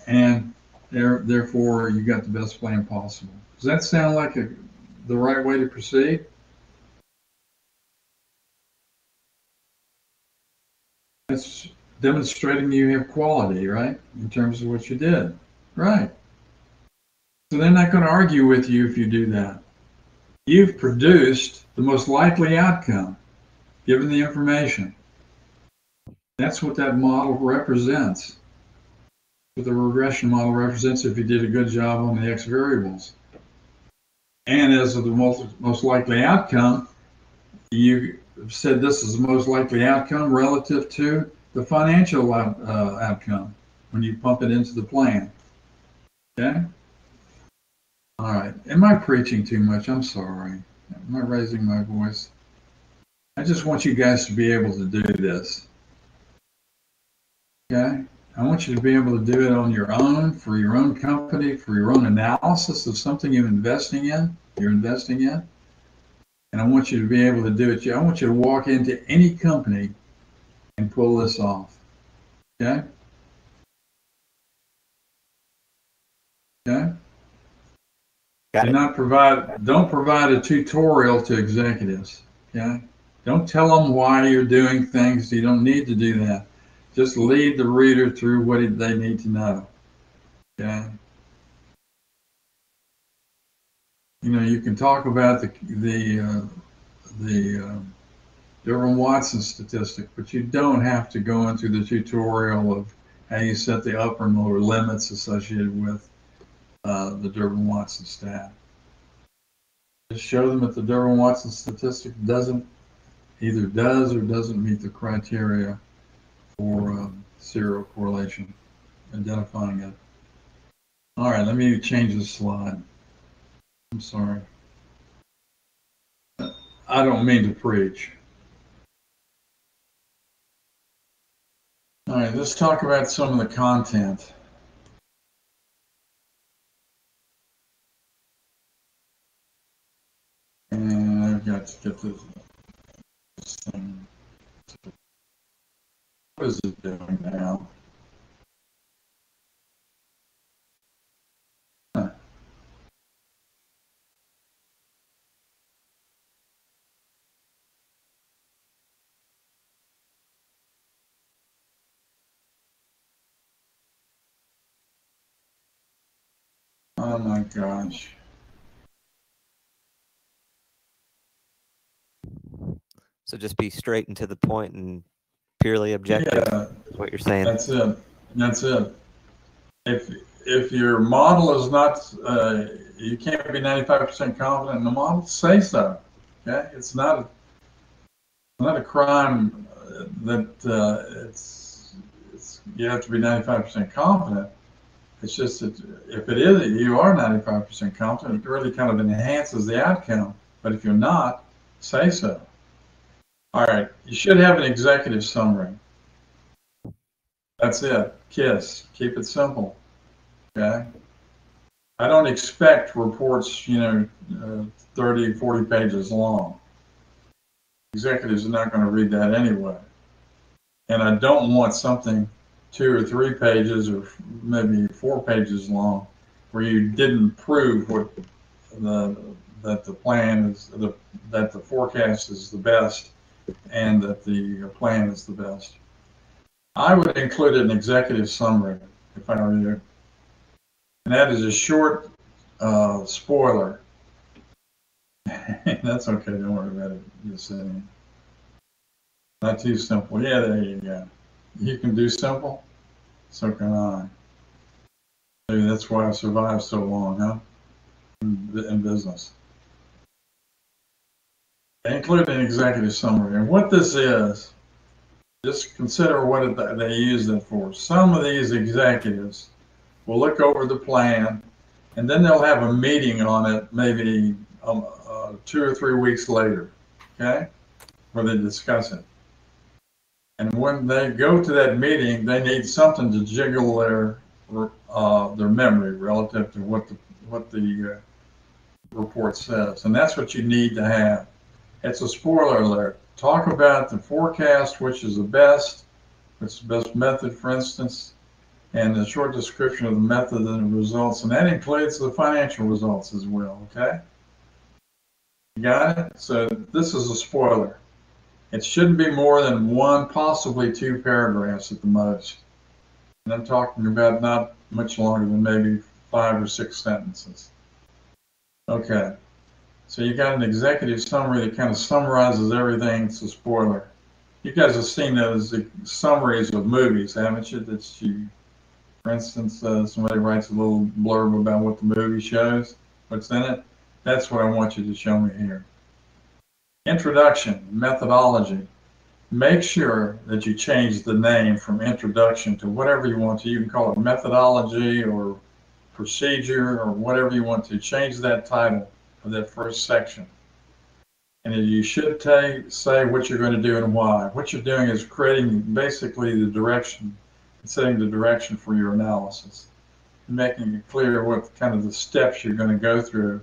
Speaker 2: and therefore you got the best plan possible. Does that sound like the right way to proceed? That's demonstrating you have quality, right? In terms of what you did. Right. So they're not going to argue with you if you do that. You've produced the most likely outcome, given the information. That's what that model represents. What the regression model represents if you did a good job on the X variables. And as of the most likely outcome, you said this is the most likely outcome relative to the financial outcome when you pump it into the plan. Okay? All right. Am I preaching too much? I'm sorry. Am I raising my voice? I just want you guys to be able to do this. Okay? I want you to be able to do it on your own, for your own company, for your own analysis of something you're investing in. And I want you to be able to do it. I want you to walk into any company and pull this off. Okay? Okay? Don't provide a tutorial to executives. Okay? Don't tell them why you're doing things. You don't need to do that. Just lead the reader through what they need to know. Okay? You know, you can talk about the Durbin-Watson statistic, but you don't have to go into the tutorial of how you set the upper and lower limits associated with the Durbin-Watson stat. Just show them that the Durbin-Watson statistic either does or doesn't meet the criteria for serial correlation, identifying it. All right, let me change the slide. I'm sorry. I don't mean to preach. All right, let's talk about some of the content. And I've got to get this thing. What is it doing now? Oh my gosh.
Speaker 1: So just be straight and to the point and purely objective,
Speaker 2: Yeah,
Speaker 1: is what you're saying.
Speaker 2: that's it. That's it. If if your model is not, you can't be 95% confident in the model, say so. Okay, it's not a crime that it's you have to be 95% confident. It's just that if it is, you are 95% confident, it really kind of enhances the outcome. But if you're not, say so. All right, you should have an executive summary. That's it. KISS. Keep it simple. Okay. I don't expect reports, 30, 40 pages long. Executives are not going to read that anyway. And I don't want something 2 or 3 pages or maybe 4 pages long where you didn't prove the, that the plan is that the forecast is the best and that the plan is the best. I would include an executive summary if I were you. And that is a short spoiler. That's okay, don't worry about it. Just saying. Not too simple. Yeah, there you go. You can do simple, so can I. Maybe that's why I survived so long, huh? In business. Include an executive summary. And what this is, just consider what they use it for. Some of these executives will look over the plan, and then they'll have a meeting on it maybe 2 or 3 weeks later, okay, where they discuss it. And when they go to that meeting, they need something to jiggle their memory relative to what the report says, and that's what you need to have. It's a spoiler alert. Talk about the forecast, which is the best, which is the best method, for instance, and a short description of the method and the results, and that includes the financial results as well, okay? You got it? So this is a spoiler. It shouldn't be more than 1, possibly 2 paragraphs at the most. And I'm talking about not much longer than maybe 5 or 6 sentences. Okay. So you got an executive summary that kind of summarizes everything. It's a spoiler. You guys have seen those summaries of movies, haven't you? For instance, somebody writes a little blurb about what the movie shows, what's in it. That's what I want you to show me here. Introduction, methodology. Make sure that you change the name from introduction to whatever you want to. You can call it methodology or procedure or whatever you want to. Change that title of that first section. And you should say what you're going to do and why. What you're doing is creating basically the direction, setting the direction for your analysis, and making it clear what kind of the steps you're going to go through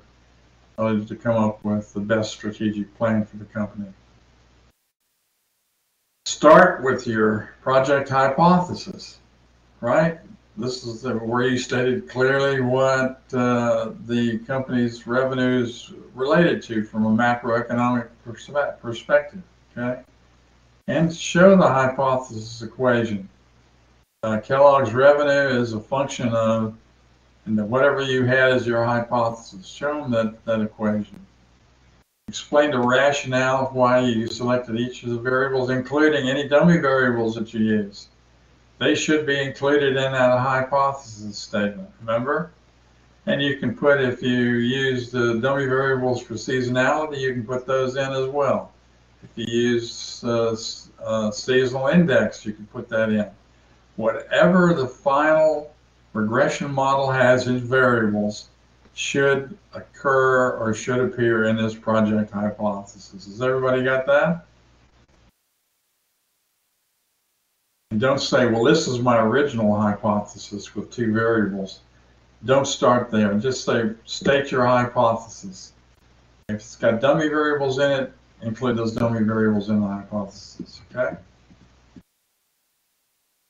Speaker 2: in order to come up with the best strategic plan for the company. Start with your project hypothesis, right? This is where you stated clearly what the company's revenues related to from a macroeconomic perspective, okay? And show the hypothesis equation. Kellogg's revenue is a function of, and whatever you had as your hypothesis. Show them that equation. Explain the rationale of why you selected each of the variables, including any dummy variables that you use. They should be included in that hypothesis statement, remember? And you can put, if you use the dummy variables for seasonality, you can put those in as well. If you use seasonal index, you can put that in. Whatever the final regression model has in variables should occur or should appear in this project hypothesis. Has everybody got that? And don't say, well, this is my original hypothesis with 2 variables. Don't start there. Just say, state your hypothesis. If it's got dummy variables in it, include those dummy variables in the hypothesis, okay?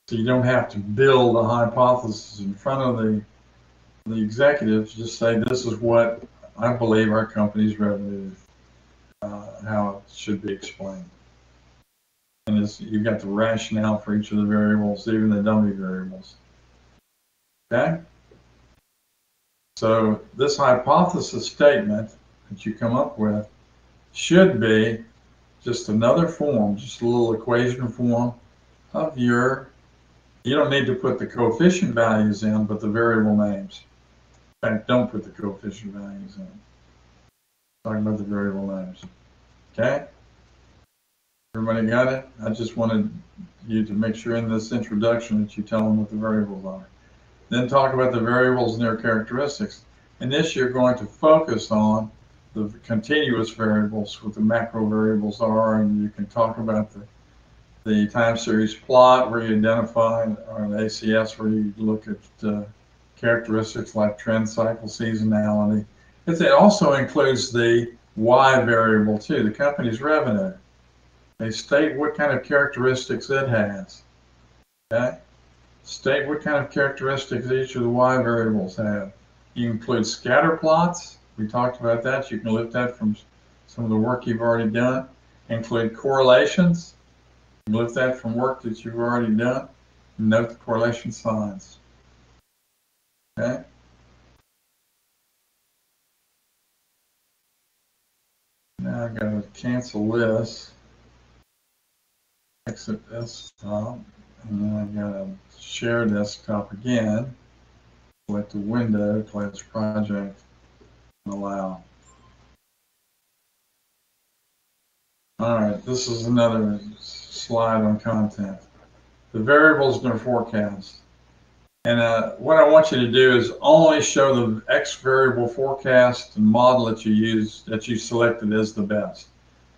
Speaker 2: So you don't have to build a hypothesis in front of the executives. Just say, this is what I believe our company's revenue, how it should be explained. And you've got the rationale for each of the variables, even the dummy variables. Okay? So this hypothesis statement that you come up with should be just another form, just a little equation form of your, you don't need to put the coefficient values in, but the variable names. In fact, don't put the coefficient values in. Talking about the variable names. Okay? Everybody got it? I just wanted you to make sure in this introduction that you tell them what the variables are. Then talk about the variables and their characteristics. In this, you're going to focus on the continuous variables, what the macro variables are, and you can talk about the time series plot where you identify, or the ACS where you look at characteristics like trend, cycle, seasonality. It also includes the Y variable too, the company's revenue. They state what kind of characteristics it has. Okay? State what kind of characteristics each of the Y variables have. You include scatter plots. We talked about that. You can lift that from some of the work you've already done. Include correlations. You can lift that from work that you've already done. Note the correlation signs. Okay? Now I've got to cancel this. Exit desktop. And then I've got to share desktop again. Select the window, class project, and allow. All right, this is another slide on content. The variables in their forecast. And what I want you to do is only show the X variable forecast and model that you use, that you selected as the best.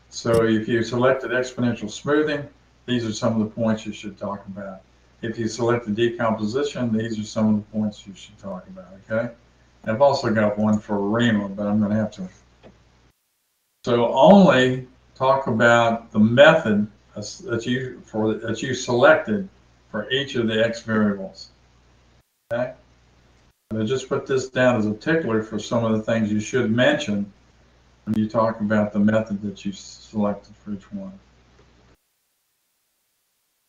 Speaker 2: So if you selected exponential smoothing, these are some of the points you should talk about. If you selected decomposition, these are some of the points you should talk about, okay? I've also got one for REMA, but I'm going to have to. So only talk about the method that you selected for each of the X variables, okay? And I just put this down as a tickler for some of the things you should mention when you talk about the method that you selected for each one.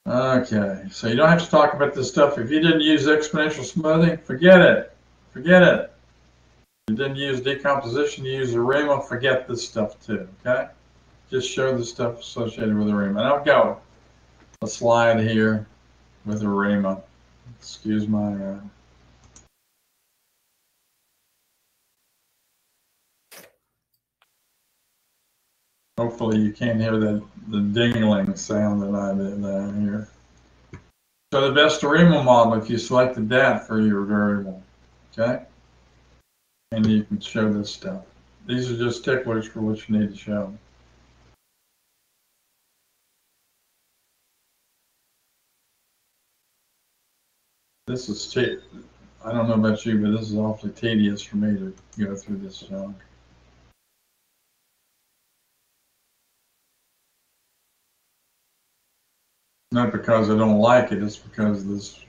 Speaker 2: Okay, so you don't have to talk about this stuff. If you didn't use exponential smoothing, forget it. Forget it. If you didn't use decomposition, you use ARIMA, forget this stuff too, okay? Just show the stuff associated with ARIMA. And I've got a slide here with ARIMA. Excuse my... Hopefully you can't hear the dingling sound that I did here. So the best ARIMA model, if you selected that for your variable, okay? And you can show this stuff. These are just ticklers for what you need to show. This is, I don't know about you, but this is awfully tedious for me to go through this junk. Not because I don't like it, it's because this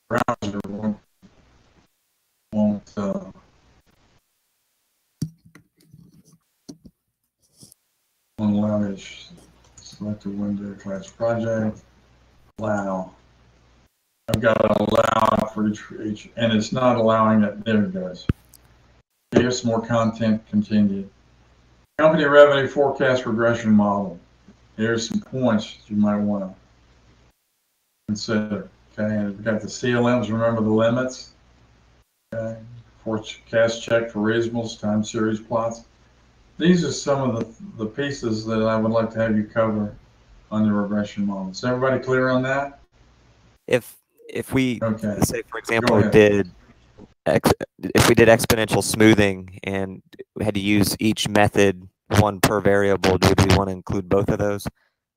Speaker 2: browser won't allow me to select a window class project. Allow. I've got to allow for each, and it's not allowing it. There it goes. Here's some more content continued. Company revenue forecast regression model. Here's some points you might want to consider. Okay, and we've got the CLMs. Remember the limits. Okay, forecast check for reasonableness, time series plots. These are some of the pieces that I would like to have you cover on the regression model. Is everybody clear on that?
Speaker 1: If we say, for example, if we did exponential smoothing and we had to use each method, one per variable, do we want to include both of those?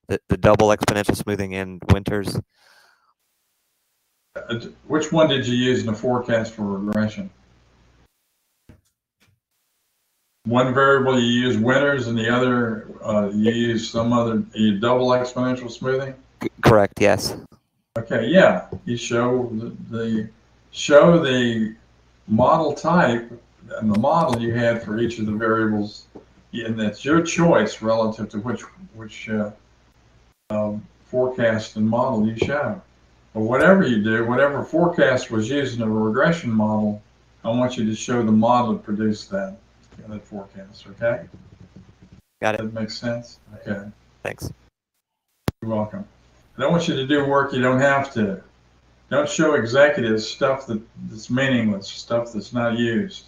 Speaker 1: The double exponential smoothing and Winters?
Speaker 2: Which one did you use in the forecast for regression? One variable you use Winters and the other you use some other, you double exponential smoothing?
Speaker 1: Correct, yes. Okay,
Speaker 2: yeah. You show the model type and the model you had for each of the variables, and that's your choice relative to which forecast and model you show. But whatever you do, whatever forecast was used in a regression model, I want you to show the model that produced that forecast, okay?
Speaker 1: Got it.
Speaker 2: That makes sense? Okay.
Speaker 1: Thanks.
Speaker 2: You're welcome. I don't want you to do work you don't have to. Don't show executives stuff that's meaningless, stuff that's not used.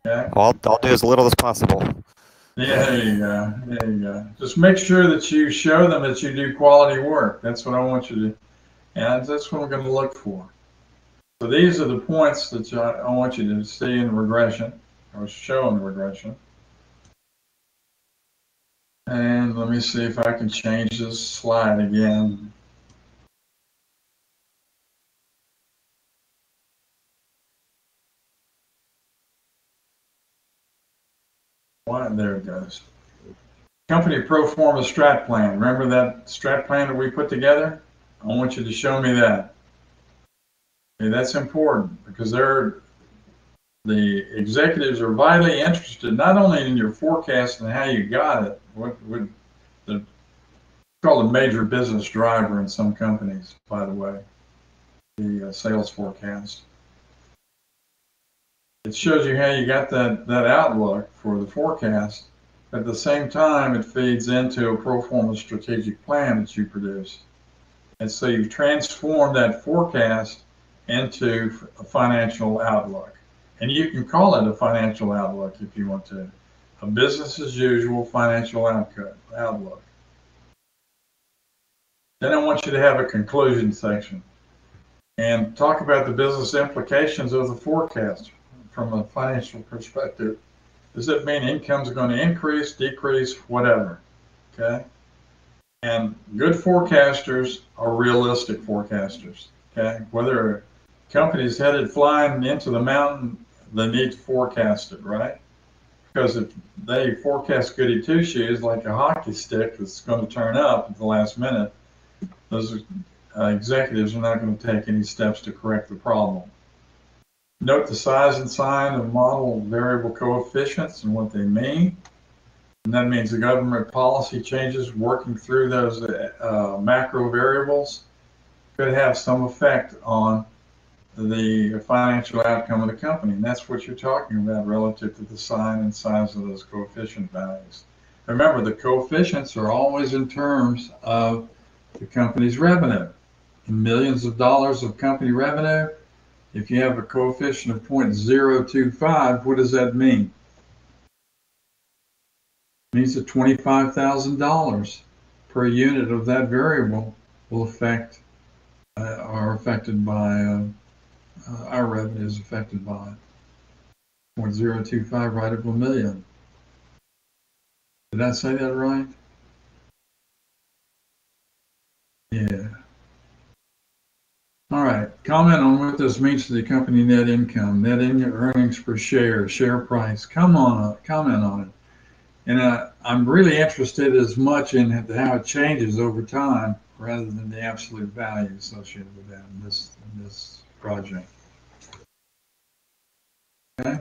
Speaker 2: Okay?
Speaker 1: Well, I'll do as little as possible.
Speaker 2: Yeah, there you go. There you go. Just make sure that you show them that you do quality work. That's what I want you to, and that's what we're going to look for. So these are the points that I want you to see in regression, or show in regression. And let me see if I can change this slide again. Why? There it goes. Company pro forma strat plan. Remember that strat plan that we put together? I want you to show me that. Okay, that's important because the executives are vitally interested not only in your forecast and how you got it, what would the called a major business driver in some companies, by the way, the sales forecast. It shows you how you got that outlook for the forecast. At the same time, it feeds into a pro forma strategic plan that you produce. And so you've transformed that forecast into a financial outlook. And you can call it a financial outlook if you want to. A business as usual financial outlook. Then I want you to have a conclusion section and talk about the business implications of the forecast from a financial perspective. Does it mean incomes are going to increase, decrease, whatever? Okay. And good forecasters are realistic forecasters. Okay. Whether a company's headed flying into the mountain, they need to forecast it, right? Because if they forecast goody two shoes like a hockey stick that's going to turn up at the last minute, those executives are not going to take any steps to correct the problem. Note the size and sign of model variable coefficients and what they mean. And that means the government policy changes working through those macro variables could have some effect on the financial outcome of the company. And that's what you're talking about relative to the sign and size of those coefficient values. Remember, the coefficients are always in terms of the company's revenue. In millions of dollars of company revenue, if you have a coefficient of 0.025, what does that mean? It means that $25,000 per unit of that variable will affect, are affected by, our revenue is affected by 0.025 right of a million. Did I say that right? Yeah. All right. Comment on what this means to the company net income, net earnings per share, share price. Comment on it. And I'm really interested as much in how it changes over time rather than the absolute value associated with that in this project. Okay.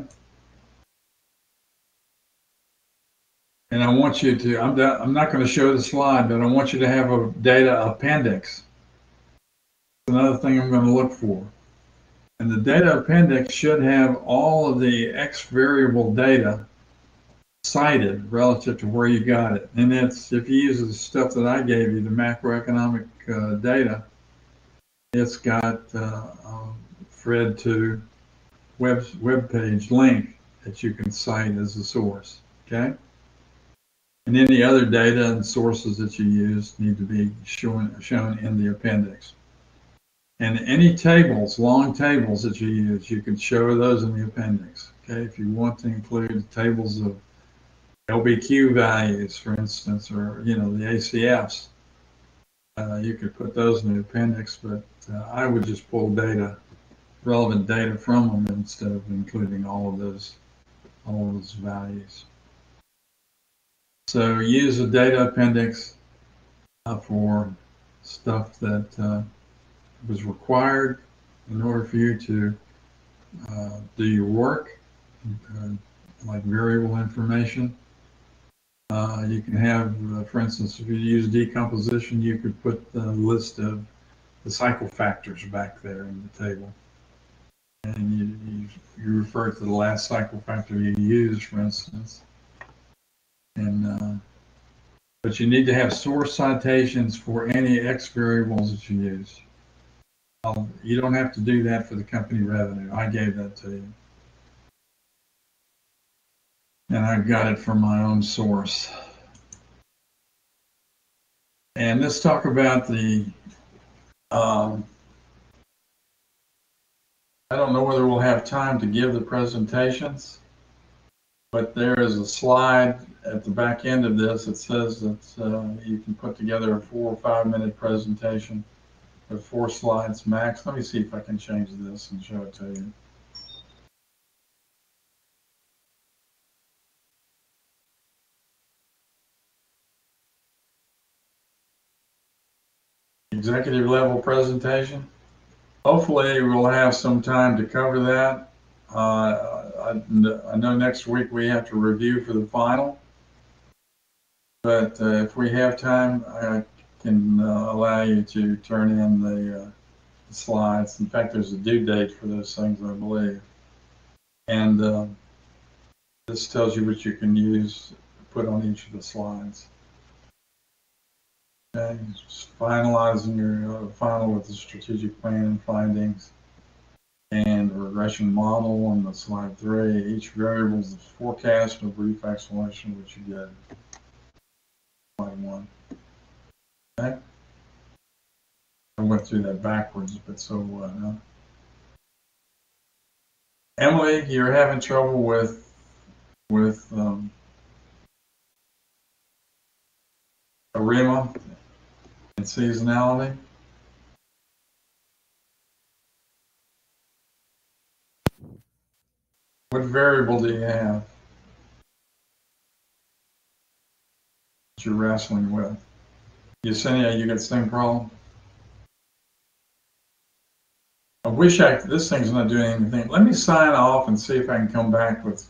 Speaker 2: And I want you to, I'm not going to show the slide, but I want you to have a data appendix. Another thing I'm going to look for. And the data appendix should have all of the X variable data cited relative to where you got it. And it's, if you use the stuff that I gave you, the macroeconomic data, it's got Fred to web page link that you can cite as a source. Okay. And any other data and sources that you use need to be shown in the appendix. And any tables, long tables that you use, you can show those in the appendix. Okay, if you want to include tables of LBQ values, for instance, or the ACFs, you could put those in the appendix. But I would just pull relevant data from them instead of including all of those values. So use a data appendix for stuff that was required in order for you to do your work, like variable information. You can have, for instance, if you use decomposition, you could put the list of the cycle factors back there in the table. And you refer to the last cycle factor you used, for instance. And but you need to have source citations for any X variables that you use. You don't have to do that for the company revenue. I gave that to you. And I got it from my own source. And let's talk about the, I don't know whether we'll have time to give the presentations, but there is a slide at the back end of this that says that you can put together a 4 or 5 minute presentation with 4 slides max. Let me see if I can change this and show it to you. Executive level presentation. Hopefully we'll have some time to cover that. I know next week we have to review for the final, but if we have time, I can allow you to turn in the slides. In fact, there's a due date for those things, I believe. And this tells you what you can use to put on each of the slides. Okay, just finalizing your final with the strategic plan and findings and regression model on the slide 3. Each variable is forecast and a brief explanation of what you get. Slide 1. Okay. I went through that backwards, but so what? Huh? Emily, you're having trouble with ARIMA and seasonality. What variable do you have that you're wrestling with? Yesenia, you got the same problem? I wish this thing's not doing anything. Let me sign off and see if I can come back with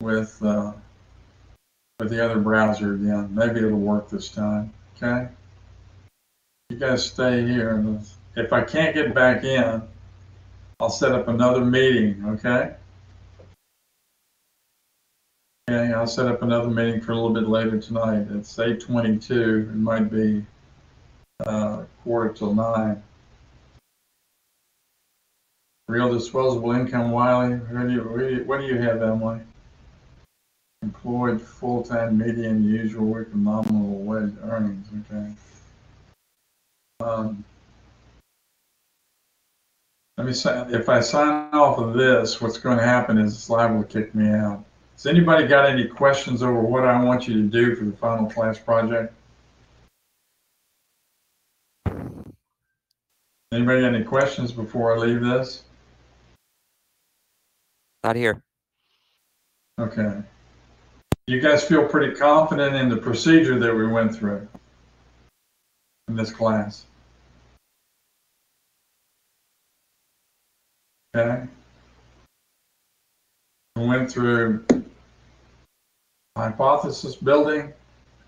Speaker 2: the other browser again. Maybe it'll work this time. Okay. You guys stay here. If I can't get back in, I'll set up another meeting. Okay. Okay. I'll set up another meeting for a little bit later tonight. It's 8:22. It might be 8:45. Real disposable income, Wiley. What do you have, Emily? Employed full-time median usual week of nominal wage earnings. Okay. Let me say, if I sign off of this, what's going to happen is it's liable to kick me out. Has anybody got any questions over what I want you to do for the final class project? Anybody got any questions before I leave this?
Speaker 1: Not here.
Speaker 2: Okay. You guys feel pretty confident in the procedure that we went through in this class? Okay. We went through hypothesis building,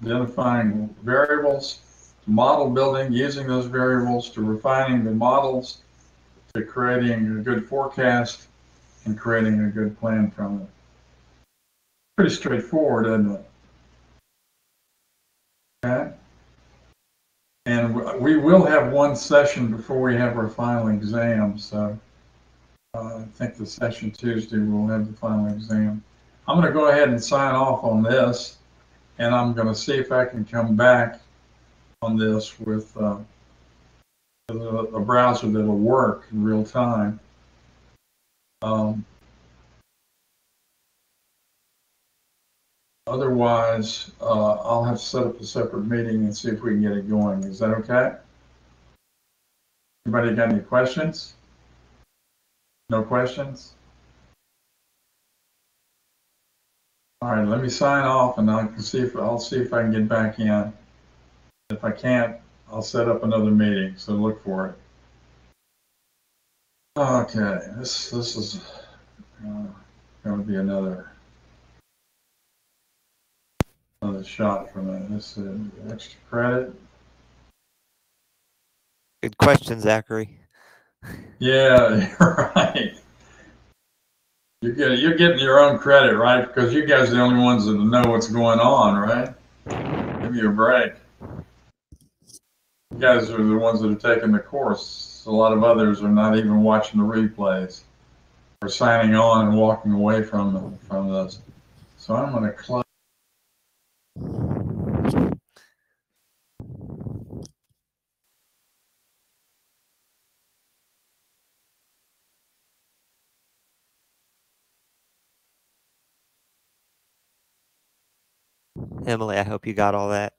Speaker 2: identifying variables, model building, using those variables, to refining the models, to creating a good forecast and creating a good plan from it. Pretty straightforward, isn't it? Okay. And we will have one session before we have our final exam, so I think the session Tuesday we'll have the final exam. I'm going to go ahead and sign off on this, and I'm going to see if I can come back on this with a browser that'll work in real time. Otherwise, I'll have to set up a separate meeting and see if we can get it going. Is that okay? Anybody got any questions? No questions? All right, let me sign off, and I'll see if I can get back in. If I can't, I'll set up another meeting. So look for it. Okay, this is going to be another shot from it. This is extra credit.
Speaker 1: Good question, Zachary.
Speaker 2: Yeah, you're right. You're getting your own credit, right? Because you guys are the only ones that know what's going on, right? Give me a break. You guys are the ones that are taking the course. A lot of others are not even watching the replays or signing on and walking away from this. So I'm going to close.
Speaker 1: Emily, I hope you got all that.